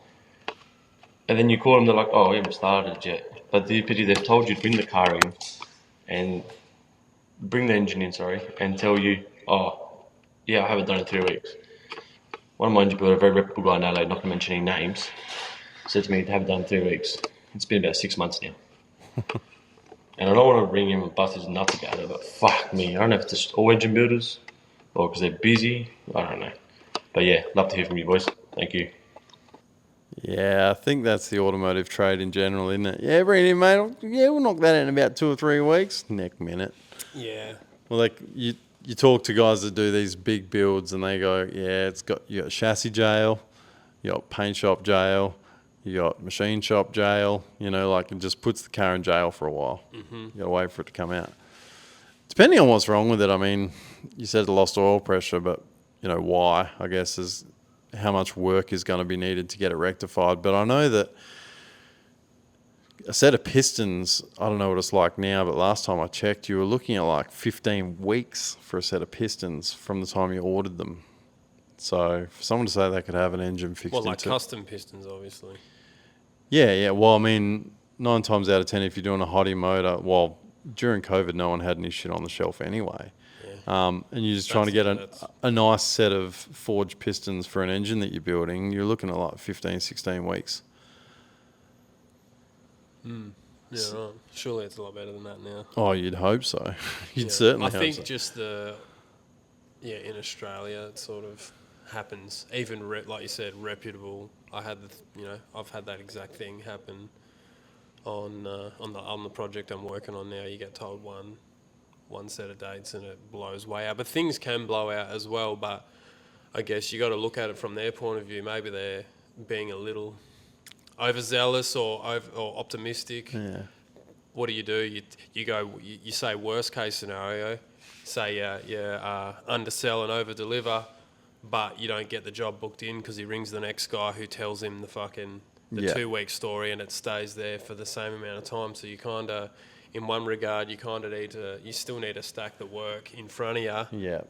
And then you call them, they're like, oh, we haven't started it yet. But the pity, they've told you to bring the car in and bring the engine in, and tell you, oh, yeah, I haven't done it in 3 weeks. One of my engine builder, a very reputable guy in LA, not going to mention any names, said to me, I haven't done it in 3 weeks. It's been about 6 months now. And I don't want to ring him and bust his nuts about it, but fuck me, I don't know if it's just all engine builders or because they're busy. I don't know. But yeah, love to hear from you boys. Thank you. Yeah, I think that's the automotive trade in general, isn't it? Yeah, bring it in, mate. Yeah, we'll knock that in about 2 or 3 weeks. Next minute. Yeah. Well, like you talk to guys that do these big builds, and they go, yeah, you got chassis jail, you got paint shop jail, you got machine shop jail. You know, like it just puts the car in jail for a while. Mm-hmm. You got to wait for it to come out. Depending on what's wrong with it, I mean, you said it lost oil pressure, but you know why? I guess is how much work is going to be needed to get it rectified. But I know that a set of pistons, I don't know what it's like now, but last time I checked, you were looking at like 15 weeks for a set of pistons from the time you ordered them. So for someone to say they could have an engine fixed like custom pistons, obviously. Yeah. Well, I mean, 9 times out of 10, if you're doing a hottie motor, well, during COVID, no one had any shit on the shelf anyway. Yeah. And you're just trying to get a nice set of forged pistons for an engine that you're building, you're looking at like 15, 16 weeks. Yeah, right. Surely it's a lot better than that now. Oh, you'd hope so. You'd certainly hope so. I think just in Australia, it sort of happens. Even like you said, reputable. I've had that exact thing happen on the project I'm working on now. You get told one set of dates and it blows way out. But things can blow out as well. But I guess you got to look at it from their point of view. Maybe they're being a little overzealous or optimistic. Yeah. What do? You say worst case scenario. Say undersell and over deliver, but you don't get the job booked in because he rings the next guy who tells him the 2-week story, and it stays there for the same amount of time. So you kind of, in one regard, you still need to stack the work in front of you. Yeah.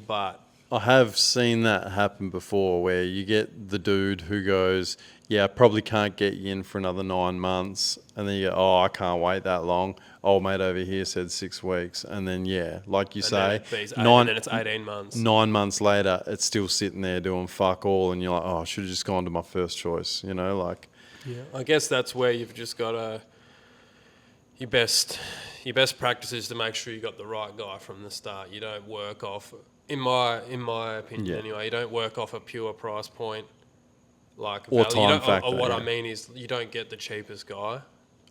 But I have seen that happen before, where you get the dude who goes, yeah, I probably can't get you in for another 9 months. And then you go, oh, I can't wait that long. Old mate over here said 6 weeks. And then, yeah, like you say, and then it's 18 months. 9 months later, it's still sitting there doing fuck all. And you're like, oh, I should have just gone to my first choice, you know, like. Yeah, I guess that's where you've just got to, your best practice is to make sure you got the right guy from the start. You don't work off, in my opinion anyway, you don't work off a pure price point. Or time factor. Or what I mean is you don't get the cheapest guy.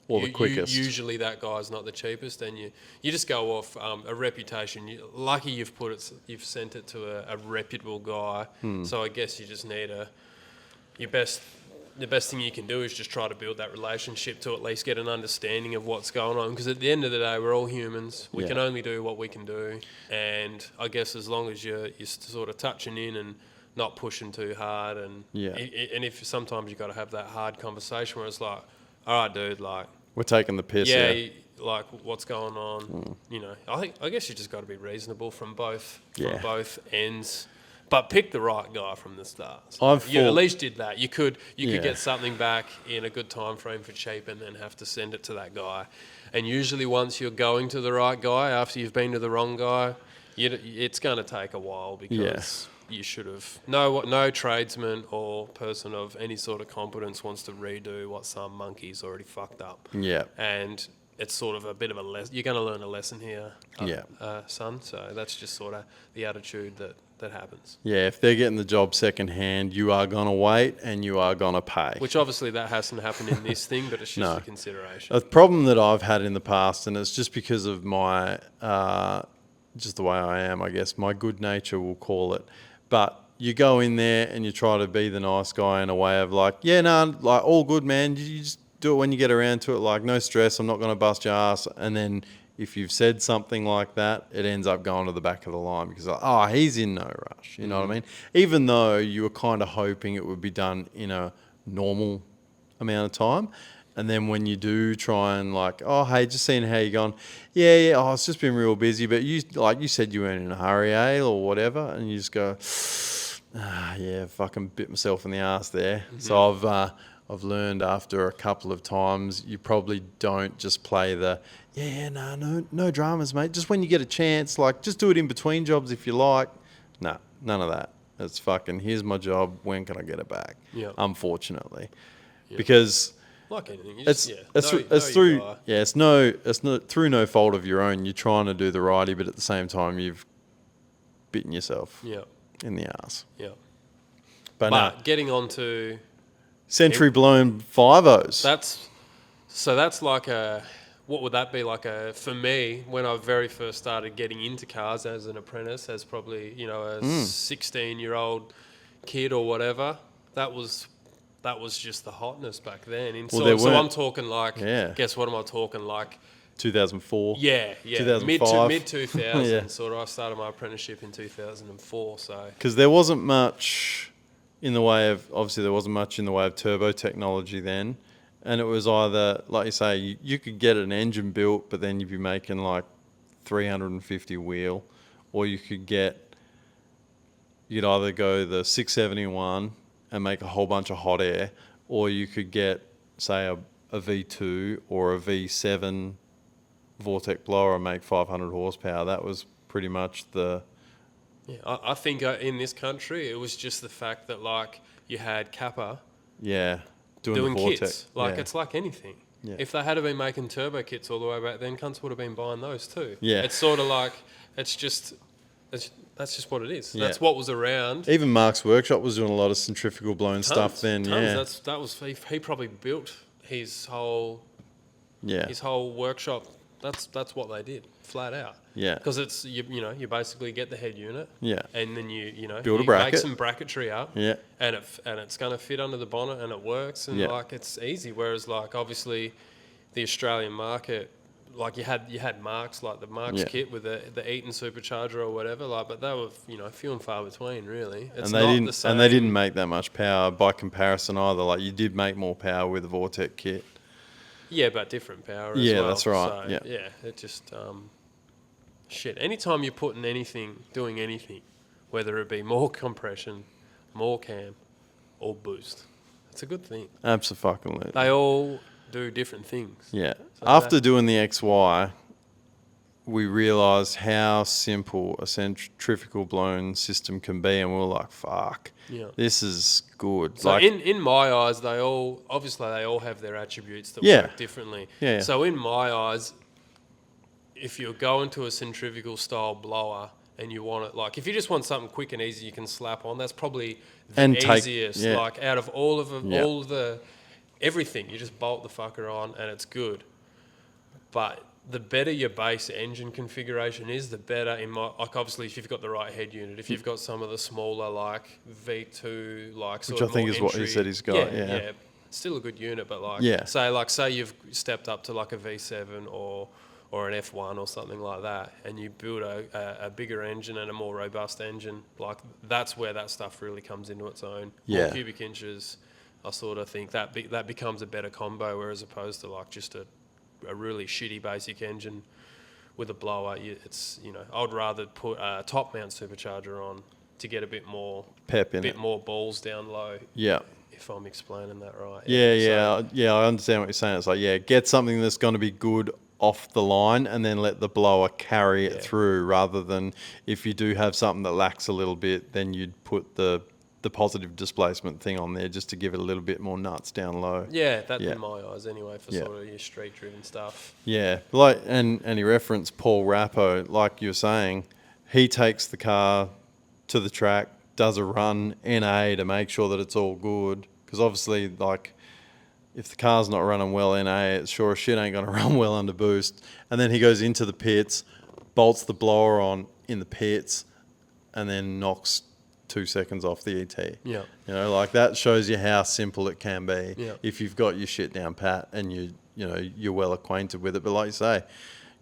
Or the quickest. Usually that guy's not the cheapest, and you just go off a reputation. Lucky you've sent it to a reputable guy. So I guess you just need the best thing you can do is just try to build that relationship to at least get an understanding of what's going on. Because at the end of the day, we're all humans. We can only do what we can do, and I guess as long as you're sort of touching in and not pushing too hard, and if sometimes you got to have that hard conversation where it's like, all right, dude, like we're taking the piss. Yeah, like what's going on? You know, I guess you just got to be reasonable from both ends, but pick the right guy from the start. You at least did that. You could get something back in a good time frame for cheap, and then have to send it to that guy. And usually, once you're going to the right guy after you've been to the wrong guy, it's going to take a while because. You should have. No tradesman or person of any sort of competence wants to redo what some monkey's already fucked up. Yeah. And it's sort of a bit of a lesson. You're going to learn a lesson here, son. So that's just sort of the attitude that happens. Yeah, if they're getting the job secondhand, you are going to wait and you are going to pay. Which obviously that hasn't happened in this thing, but it's just a consideration. A problem that I've had in the past, and it's just because of my, just the way I am, I guess, my good nature, we'll call it. But you go in there and you try to be the nice guy in a way of like, yeah, no, like all good, man. You just do it when you get around to it. Like, no stress. I'm not going to bust your ass. And then if you've said something like that, it ends up going to the back of the line because, like, oh, he's in no rush. You know what I mean? Even though you were kind of hoping it would be done in a normal amount of time. And then when you do try and like, oh, hey, just seeing how you're going. Yeah, oh, it's just been real busy. But you said you weren't in a hurry, or whatever. And you just go, yeah, fucking bit myself in the ass there. Mm-hmm. So I've learned after a couple of times, you probably don't just play the, no dramas, mate. Just when you get a chance, like, just do it in between jobs if you like. No, none of that. It's fucking, here's my job. When can I get it back? Yeah. Unfortunately. Yeah. Because like anything, it's through no fault of your own. You're trying to do the righty, but at the same time, you've bitten yourself in the ass. Yeah. But getting on to century blown 5.0s. That's like a, what would that be like for me when I very first started getting into cars as an apprentice, as probably, a 16-year-old kid or whatever, that was just the hotness back then. So I'm talking like, guess what am I talking like? 2004. Yeah. 2005. Mid 2000. Sort of. I started my apprenticeship in 2004. So because there wasn't much in the way of, obviously there wasn't much in the way of turbo technology then, and it was either, like you say, you could get an engine built, but then you'd be making like 350 wheel, or you'd either go the 671 and make a whole bunch of hot air, or you could get, say, a V2 or a V7 Vortec blower and make 500 horsepower. That was pretty much the... Yeah, I think in this country, it was just the fact that, like, you had Kappa doing the Vortec kits. Like, it's like anything. Yeah. If they had been making turbo kits all the way back then, cunts would have been buying those too. Yeah. It's sort of like, that's just what it is. Yeah. That's what was around. Even Mark's workshop was doing a lot of centrifugal blown stuff then. Tons. He probably built his whole workshop. That's what they did, flat out. Yeah. Because it's you basically get the head unit. Yeah. And then you build a bracket, make some bracketry up. Yeah. And it's going to fit under the bonnet and it works and like it's easy. Whereas like obviously the Australian market, like you had Marks, like the Marks kit with the Eaton supercharger or whatever, like, but they were few and far between really. It's and they didn't make that much power by comparison either. Like you did make more power with the Vortec kit. Yeah, but different power as well. Yeah, that's right. So, yeah, it just shit. Anytime you're doing anything, whether it be more compression, more cam, or boost, it's a good thing. Absolutely. They all do different things. Yeah. So after doing the XY, we realised how simple a centrifugal blown system can be, and we were like, fuck, this is good. So like, in my eyes, they all have their attributes that work differently. Yeah. So in my eyes, if you're going to a centrifugal style blower and you want it, like if you just want something quick and easy you can slap on, that's probably the easiest. Like out of all of the everything, you just bolt the fucker on and it's good. But the better your base engine configuration is, the better like obviously if you've got the right head unit, if you've got some of the smaller like V2 like sort of, which I think is what he said he's got. Yeah. Still a good unit, but like say you've stepped up to like a V7 or an F1 or something like that, and you build a bigger engine and a more robust engine, like that's where that stuff really comes into its own. More cubic inches, I sort of think that becomes a better combo, whereas opposed to like just a really shitty basic engine with a blower. I'd rather put a top mount supercharger on to get a bit more pep in it, more balls down low. Yeah. If I'm explaining that right. Yeah, I understand what you're saying. It's like, get something that's going to be good off the line and then let the blower carry it through, rather than if you do have something that lacks a little bit, then you'd put the the positive displacement thing on there just to give it a little bit more nuts down low. Yeah, that's in my eyes anyway for sort of your street-driven stuff. Yeah, like and he referenced Paul Rappo, like you were saying, he takes the car to the track, does a run NA to make sure that it's all good, because obviously, like, if the car's not running well NA, it's sure as shit ain't going to run well under boost. And then he goes into the pits, bolts the blower on in the pits, and then knocks 2 seconds off the ET. Yeah. You know, like that shows you how simple it can be Yeah. if you've got your shit down pat and you're well acquainted with it. But like you say,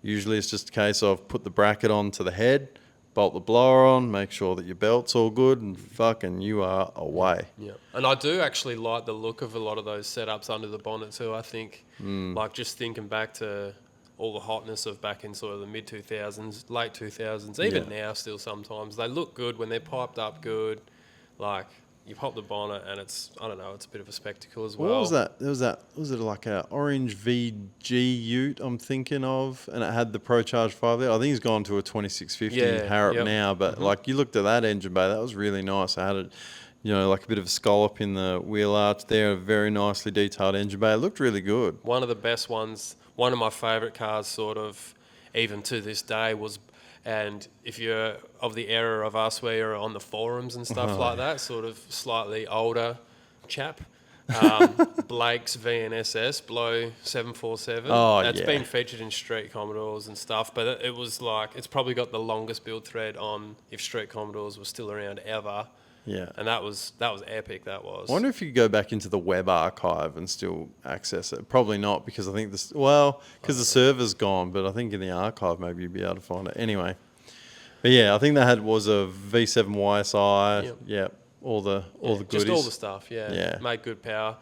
usually it's just a case of put the bracket on to the head, bolt the blower on, make sure that your belt's all good, and fucking you are away. Yeah. And I do actually like the look of a lot of those setups under the bonnet too. I think, like just thinking back to all the hotness of back in sort of the mid-2000s, late 2000s, even now still sometimes, they look good when they're piped up good. Like, you pop the bonnet and it's, I don't know, it's a bit of a spectacle as well. What was that? Was it like a orange VG Ute I'm thinking of? And it had the Pro Charge 5 there. I think he's gone to a 2650 Harrop now, but like you looked at that engine bay, that was really nice. I had it, like a bit of a scallop in the wheel arch there, a very nicely detailed engine bay. It looked really good. One of the best ones, one of my favourite cars sort of, even to this day, was, and if you're of the era of us where you're on the forums and stuff like that, sort of slightly older chap, Blake's VNSS, Blow 747. That's been featured in Street Commodores and stuff, but it was like, it's probably got the longest build thread on if Street Commodores were still around ever. Yeah. And that was epic, that was. I wonder if you could go back into the web archive and still access it. Probably not, because I think because the server's gone, but I think in the archive maybe you'd be able to find it. Anyway. But yeah, I think they was a V7 YSI. Yep. All the goodies. Just all the stuff, Made good power.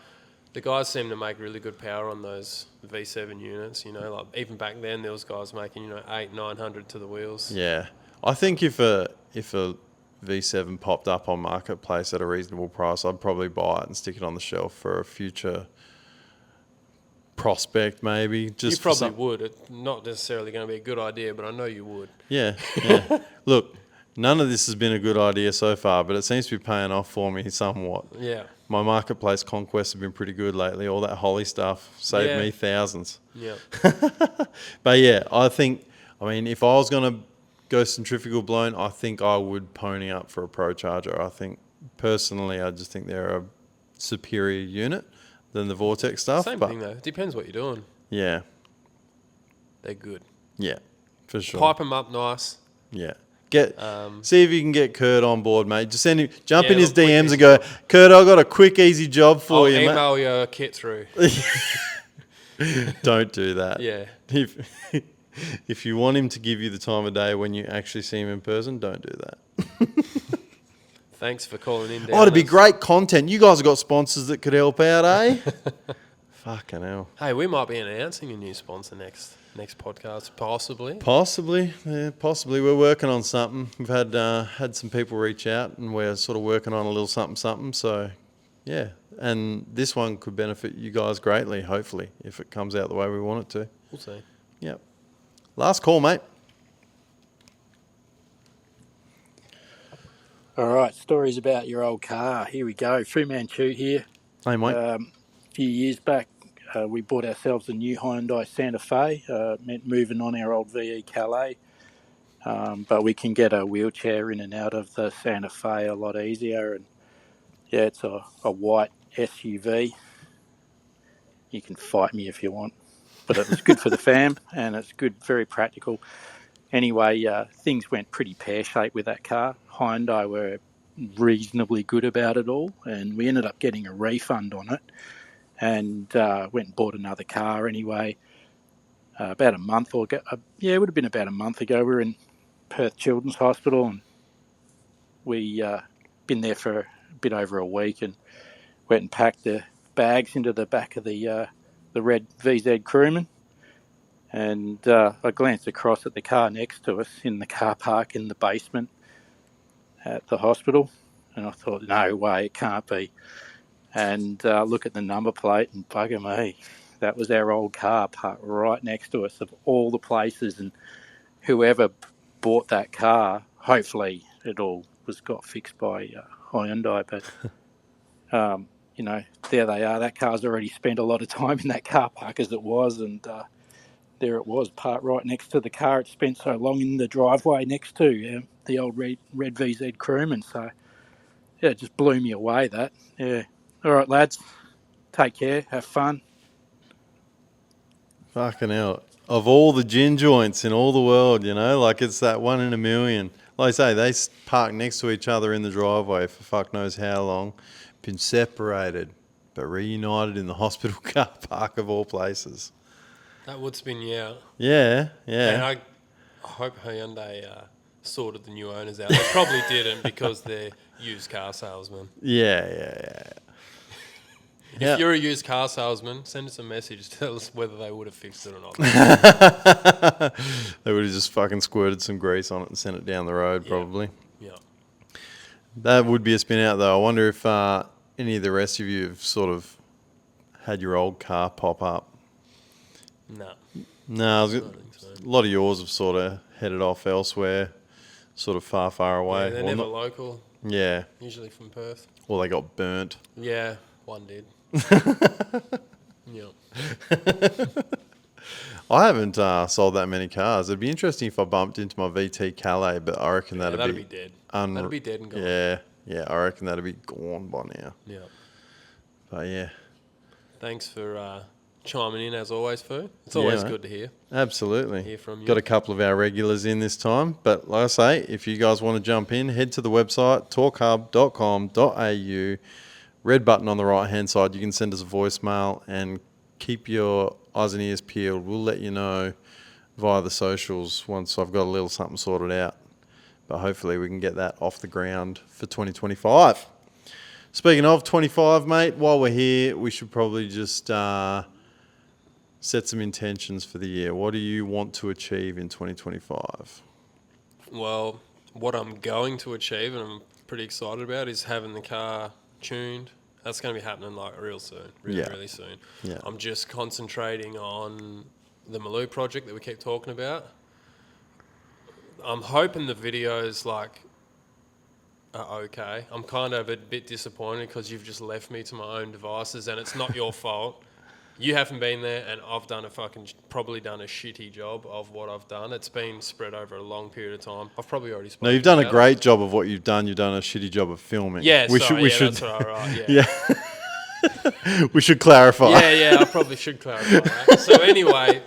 The guys seem to make really good power on those V7 units, like even back then there was guys making, 800-900 to the wheels. Yeah. I think if a V7 popped up on Marketplace at a reasonable price, I'd probably buy it and stick it on the shelf for a future prospect, maybe. You probably would. It's not necessarily going to be a good idea, but I know you would. Yeah. Look, none of this has been a good idea so far, but it seems to be paying off for me somewhat. Yeah. My Marketplace conquests have been pretty good lately. All that Holly stuff saved me thousands. Yeah. But yeah, if I was going to go centrifugal blown, I think I would pony up for a Pro Charger. I think, personally, I just think they're a superior unit than the Vortex stuff. Same thing, though. It depends what you're doing. Yeah. They're good. Yeah, for sure. Pipe them up nice. Yeah. See if you can get Kurt on board, mate. Just jump in his DMs and go, Kurt, I've got a quick, easy job for you, mate. I'll email your kit through. Don't do that. Yeah. If you want him to give you the time of day when you actually see him in person, don't do that. Thanks for calling in. It'd be great content. You guys have got sponsors that could help out, eh? Fucking hell. Hey, we might be announcing a new sponsor next podcast, possibly. Possibly. We're working on something. We've had some people reach out, and we're sort of working on a little something. So, yeah. And this one could benefit you guys greatly, hopefully, if it comes out the way we want it to. We'll see. Yep. Last call, mate. All right, stories about your old car. Here we go. Fu Manchu here. Hey, mate. A few years back, we bought ourselves a new Hyundai Santa Fe. Meant moving on our old VE Calais. But we can get a wheelchair in and out of the Santa Fe a lot easier. And yeah, it's a white SUV. You can fight me if you want. But it was good for the fam, and it's good, very practical. Anyway, things went pretty pear-shaped with that car. Hyundai were reasonably good about it all, and we ended up getting a refund on it, and went and bought another car anyway. About a month ago, it would have been about a month ago, we were in Perth Children's Hospital, and we been there for a bit over a week, and went and packed the bags into the back of the red VZ Crewman, and I glanced across at the car next to us in the car park in the basement at the hospital, and I thought, no way, it can't be. And look at the number plate, and bugger me, that was our old car parked right next to us of all the places, and whoever bought that car, hopefully it all got fixed by Hyundai, but you know, there they are. That car's already spent a lot of time in that car park as it was, and there it was, parked right next to the car it spent so long in the driveway next to, the old red VZ Crewman. So, yeah, it just blew me away, that. Yeah. All right, lads. Take care. Have fun. Fucking hell. Of all the gin joints in all the world, you know, like it's that one in a million. Like I say, they park next to each other in the driveway for fuck knows how long. Been separated, but reunited in the hospital car park of all places. That would spin you out. Yeah, yeah. And I hope Hyundai sorted the new owners out. They probably didn't because they're used car salesmen. Yeah. If you're a used car salesman, send us a message. Tell us whether they would have fixed it or not. They would have just fucking squirted some grease on it and sent it down the road, probably. Yeah. That would be a spin out, though. I wonder if any of the rest of you have sort of had your old car pop up. No, a lot of yours have sort of headed off elsewhere, sort of far away. Yeah, they're never local. Yeah. Usually from Perth. Or they got burnt. Yeah, one did. Yeah. I haven't sold that many cars. It'd be interesting if I bumped into my VT Calais, but I reckon that'd be dead. That'd be dead and gone. Yeah, I reckon that'd be gone by now. Yeah. But yeah. Thanks for chiming in as always, Fu. It's always good to hear. Absolutely. Hear from you. Got a couple of our regulars in this time, but like I say, if you guys want to jump in, head to the website torqhub.com.au. Red button on the right hand side. You can send us a voicemail and keep your eyes and ears peeled. We'll let you know via the socials once I've got a little something sorted out. But hopefully we can get that off the ground for 2025. Speaking of 25, mate, while we're here, we should probably just set some intentions for the year. What do you want to achieve in 2025? Well, what I'm going to achieve, and I'm pretty excited about, is having the car tuned. That's going to be happening like real soon, really soon. Yeah. I'm just concentrating on the Maloo project that we keep talking about. I'm hoping the videos like are okay. I'm kind of a bit disappointed because you've just left me to my own devices, and it's not your fault. You haven't been there, and I've probably done a shitty job of what I've done. It's been spread over a long period of time. I've probably already spoken. No, you've done a great job of what you've done. You've done a shitty job of filming. Yeah, that's right. Yeah. We should clarify. Yeah, I probably should clarify that. So anyway,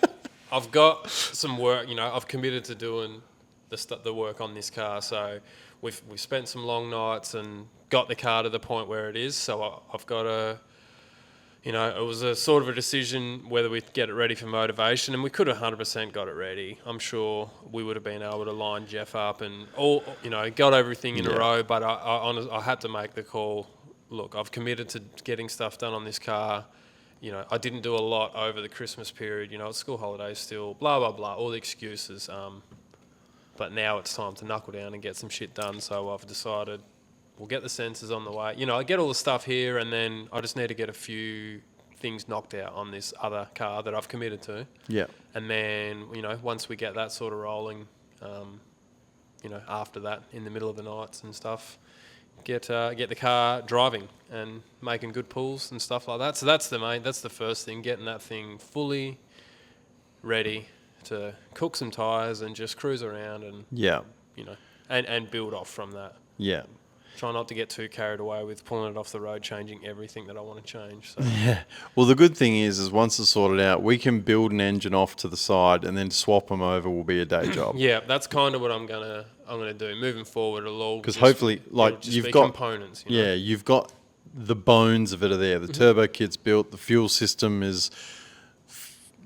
I've got some work. You know, I've committed to doing the work on this car. So we've spent some long nights and got the car to the point where it is. So I've got a. You know, it was a sort of a decision whether we'd get it ready for motivation, and we could have 100% got it ready. I'm sure we would have been able to line Jeff up and got everything in a row, but I had to make the call. Look, I've committed to getting stuff done on this car. You know, I didn't do a lot over the Christmas period. You know, it's school holidays still, blah, blah, blah, all the excuses. But now it's time to knuckle down and get some shit done, so I've decided we'll get the sensors on the way. You know, I get all the stuff here, and then I just need to get a few things knocked out on this other car that I've committed to. Yeah. And then, you know, once we get that sort of rolling, after that, in the middle of the nights and stuff, get the car driving and making good pulls and stuff like that. So that's the first thing, getting that thing fully ready to cook some tyres and just cruise around and, and build off from that. Yeah. Try not to get too carried away with pulling it off the road, changing everything that I want to change. So. Yeah. Well, the good thing is once it's sorted out, we can build an engine off to the side and then swap them over will be a day job. Yeah, that's kind of what I'm gonna do moving forward. It'll all because hopefully, like you've got components. You know? Yeah, you've got the bones of it are there. The turbo kit's built. The fuel system is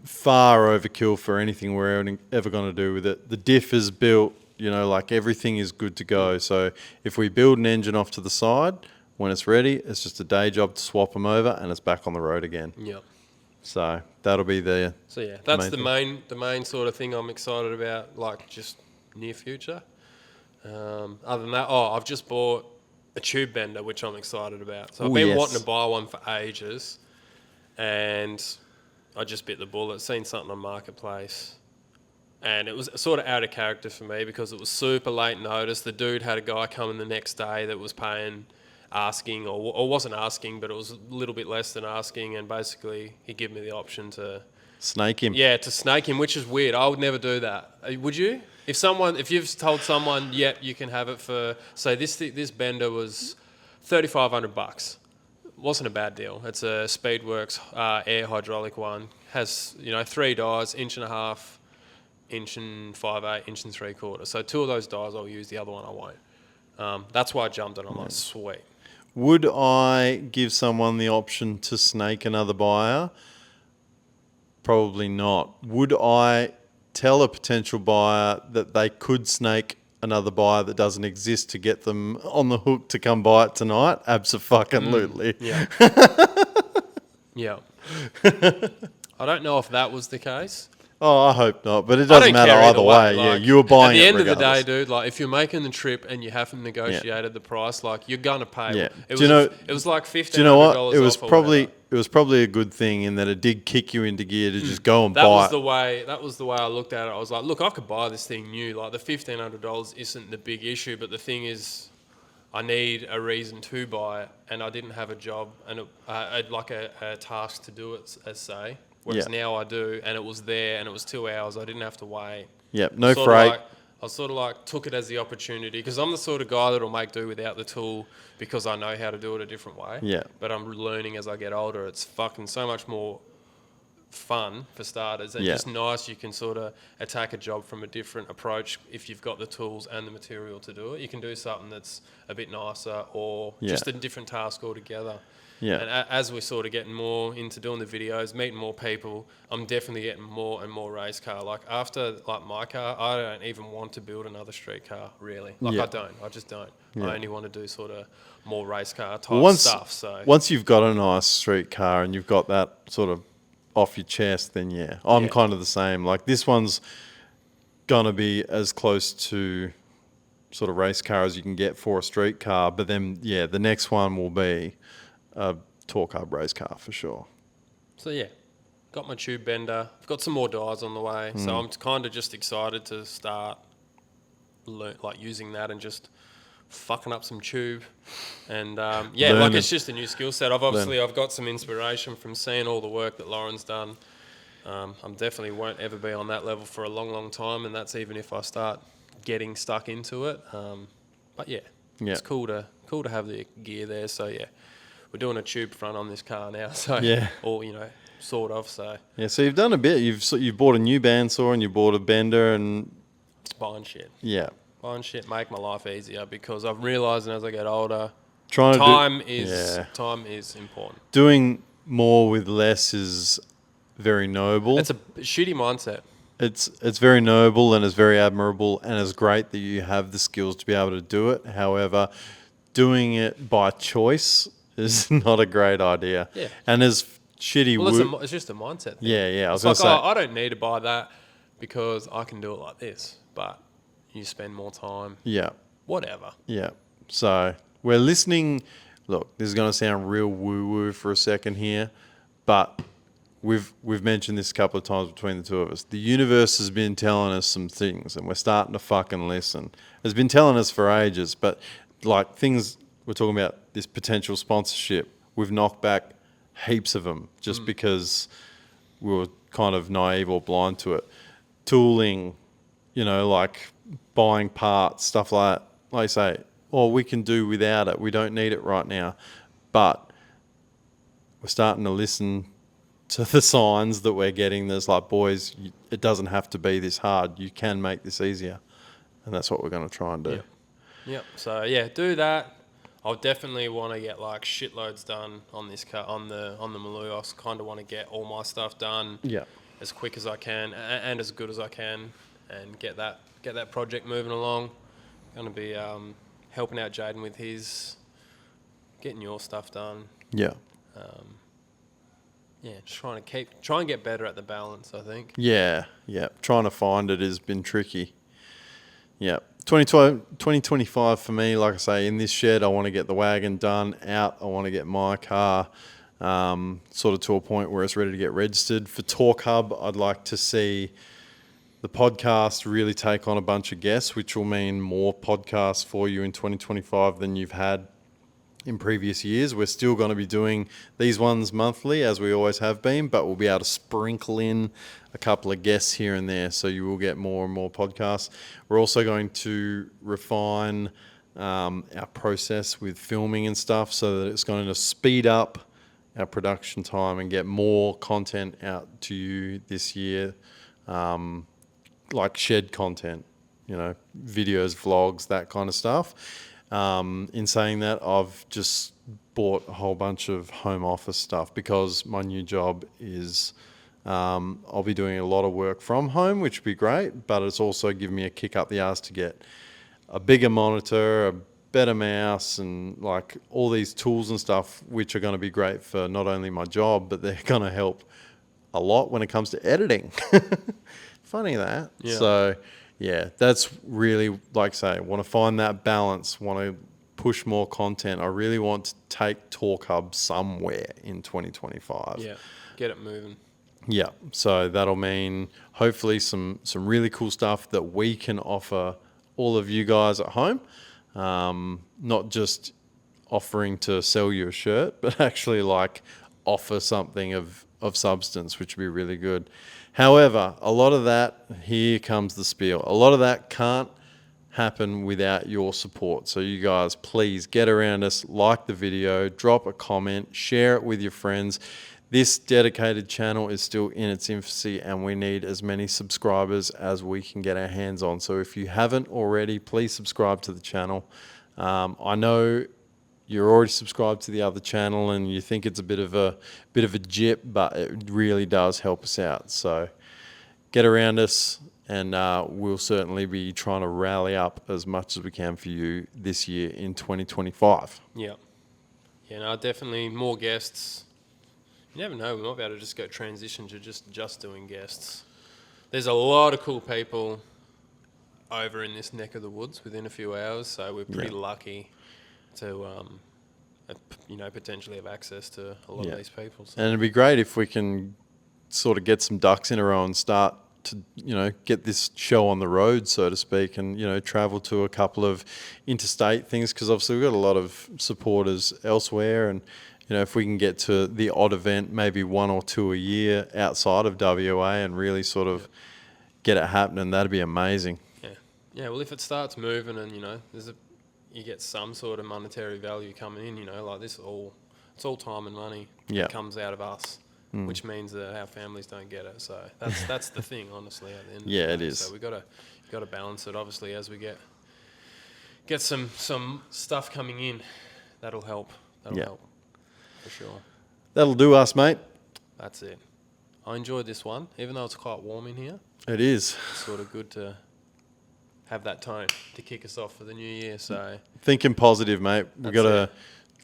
far overkill for anything we're ever going to do with it. The diff is built. You know, like everything is good to go. So if we build an engine off to the side, when it's ready, it's just a day job to swap them over and it's back on the road again. Yep. So that'll be the. So yeah, that's the main sort of thing I'm excited about, like just near future. Other than that, I've just bought a tube bender, which I'm excited about. So I've been wanting to buy one for ages, and I just bit the bullet, seen something on Marketplace. And it was sort of out of character for me because it was super late notice. The dude had a guy coming the next day that was paying asking, or wasn't asking, but it was a little bit less than asking, and basically he gave me the option to snake him. Yeah, to snake him, which is weird. I would never do that. Would you? If you've told someone, yep, you can have it for, say this bender was $3,500. Wasn't a bad deal. It's a Speedworks air hydraulic one. Has 3 dies, 1.5 inch, 1.5/8, 1 3/4. So 2 of those dies I'll use. The other one I won't. That's why I jumped it. I'm like, sweet. Would I give someone the option to snake another buyer? Probably not. Would I tell a potential buyer that they could snake another buyer that doesn't exist to get them on the hook to come buy it tonight? Absolutely. Yeah. Yeah. I don't know if that was the case. Oh, I hope not, but it doesn't matter either way. Like, you were buying it regardless. At the end of the day, dude, like if you're making the trip and you haven't negotiated the price, like you're gonna pay. Yeah. It was like $1,500. Do you know what? It was probably a good thing in that it did kick you into gear to just go and buy it. That was the way I looked at it. I was like, look, I could buy this thing new. Like the $1,500 isn't the big issue, but the thing is, I need a reason to buy it, and I didn't have a job and like a task to do it, as say. Whereas now I do, and it was there, and it was 2 hours. I didn't have to wait. Yep, no freight. I sort of like took it as the opportunity, because I'm the sort of guy that'll make do without the tool because I know how to do it a different way. Yeah. But I'm learning as I get older. It's fucking so much more fun for starters, and just nice. You can sort of attack a job from a different approach if you've got the tools and the material to do it. You can do something that's a bit nicer, or just a different task altogether. Yeah. And as we're sort of getting more into doing the videos, meeting more people, I'm definitely getting more and more race car. Like after like my car, I don't even want to build another street car, really. Like I just don't. I only want to do sort of more race car type stuff. So once you've got a nice street car and you've got that sort of off your chest, then I'm kind of the same. Like this one's gonna be as close to sort of race car as you can get for a street car, but then the next one will be a Torq hub race car for sure. So got my tube bender. I've got some more dies on the way, so I'm kind of just excited to start like using that and just fucking up some tube. And like it's just a new skill set. I've got some inspiration from seeing all the work that Lauren's done. I'm definitely won't ever be on that level for a long, long time, and that's even if I start getting stuck into it. But it's cool to have the gear there. So we're doing a tube front on this car now, so or sort of. So so you've done a bit. You've bought a new bandsaw and you bought a bender and it's buying shit. Buying shit make my life easier, because I'm realising as I get older, time is important. Doing more with less is very noble. It's a shitty mindset. It's very noble and it's very admirable, and it's great that you have the skills to be able to do it. However, doing it by choice is not a great idea. Yeah. And as shitty... Well, it's just a mindset thing. Yeah. I was going to say... I don't need to buy that because I can do it like this. But you spend more time. Yeah. Whatever. Yeah. So we're listening... Look, this is going to sound real woo-woo for a second here, but we've mentioned this a couple of times between the two of us. The universe has been telling us some things, and we're starting to fucking listen. It's been telling us for ages, but like things... We're talking about this potential sponsorship. We've knocked back heaps of them just because we were kind of naive or blind to it. Tooling, like buying parts, stuff like that. Like you say, we can do without it. We don't need it right now. But we're starting to listen to the signs that we're getting. There's like, boys, it doesn't have to be this hard. You can make this easier. And that's what we're going to try and do. Yep. So, do that. I'll definitely want to get like shitloads done on this car, on the Maluos. Kind of want to get all my stuff done as quick as I can and as good as I can, and get that project moving along. Going to be helping out Jaden with his getting your stuff done. Yeah. Just try and get better at the balance, I think. Yeah. Trying to find it has been tricky. Yeah. 2025 for me, like I say, in this shed, I want to get the wagon done out. I want to get my car sort of to a point where it's ready to get registered. For Torq Hub, I'd like to see the podcast really take on a bunch of guests, which will mean more podcasts for you in 2025 than you've had in previous years. We're still going to be doing these ones monthly as we always have been, but we'll be able to sprinkle in a couple of guests here and there, so you will get more and more podcasts. We're also going to refine our process with filming and stuff so that it's going to speed up our production time and get more content out to you this year, like shed content, videos, vlogs, that kind of stuff. In saying that, I've just bought a whole bunch of home office stuff because my new job is I'll be doing a lot of work from home, which would be great, but it's also given me a kick up the arse to get a bigger monitor, a better mouse, and like all these tools and stuff, which are going to be great for not only my job, but they're going to help a lot when it comes to editing. Funny that. Yeah. So yeah, that's really, like I say, want to find that balance, want to push more content. I really want to take Torq Hub somewhere in 2025. Yeah, get it moving. Yeah, so that'll mean hopefully some really cool stuff that we can offer all of you guys at home. Not just offering to sell you a shirt, but actually like offer something of substance, which would be really good. However, a lot of that, here comes the spiel, a lot of that can't happen without your support. So you guys, please get around us, like the video, drop a comment, share it with your friends. This dedicated channel is still in its infancy and we need as many subscribers as we can get our hands on. So if you haven't already, please subscribe to the channel. I know you're already subscribed to the other channel and you think it's a bit of a jip, but it really does help us out. So get around us and we'll certainly be trying to rally up as much as we can for you this year in 2025. Yeah. Yeah, no, definitely more guests. You never know, we might be able to just go transition to just doing guests. There's a lot of cool people over in this neck of the woods within a few hours, so we're pretty lucky to, potentially have access to a lot of these people. So. And it'd be great if we can sort of get some ducks in a row and start to, get this show on the road, so to speak, and, travel to a couple of interstate things, because obviously we've got a lot of supporters elsewhere, and if we can get to the odd event, maybe 1 or 2 a year outside of WA and really sort of get it happening, that'd be amazing. Yeah. Yeah, well, if it starts moving and, you get some sort of monetary value coming in, like this, it's all time and money that comes out of us, which means that our families don't get it. So that's the thing, honestly, at the end of the day. It is. So we've got to balance it, obviously, as we get some stuff coming in. That'll help. That'll help. For sure. That'll do us, mate. That's it. I enjoyed this one, even though it's quite warm in here. It is. It's sort of good to have that tone to kick us off for the new year. So thinking positive, mate. We've got to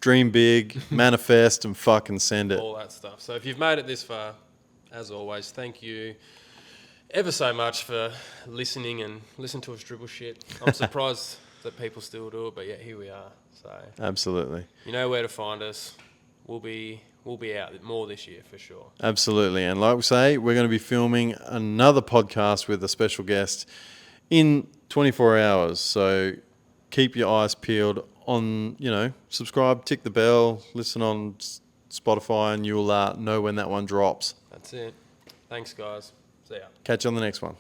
dream big, manifest, and fucking send it. All that stuff. So if you've made it this far, as always, thank you ever so much for listening and listen to us dribble shit. I'm surprised that people still do it, but yeah, here we are. So absolutely. You know where to find us. We'll be out more this year for sure. Absolutely. And like we say, we're going to be filming another podcast with a special guest in 24 hours. So keep your eyes peeled on, subscribe, tick the bell, listen on Spotify, and you'll know when that one drops. That's it. Thanks, guys. See ya. Catch you on the next one.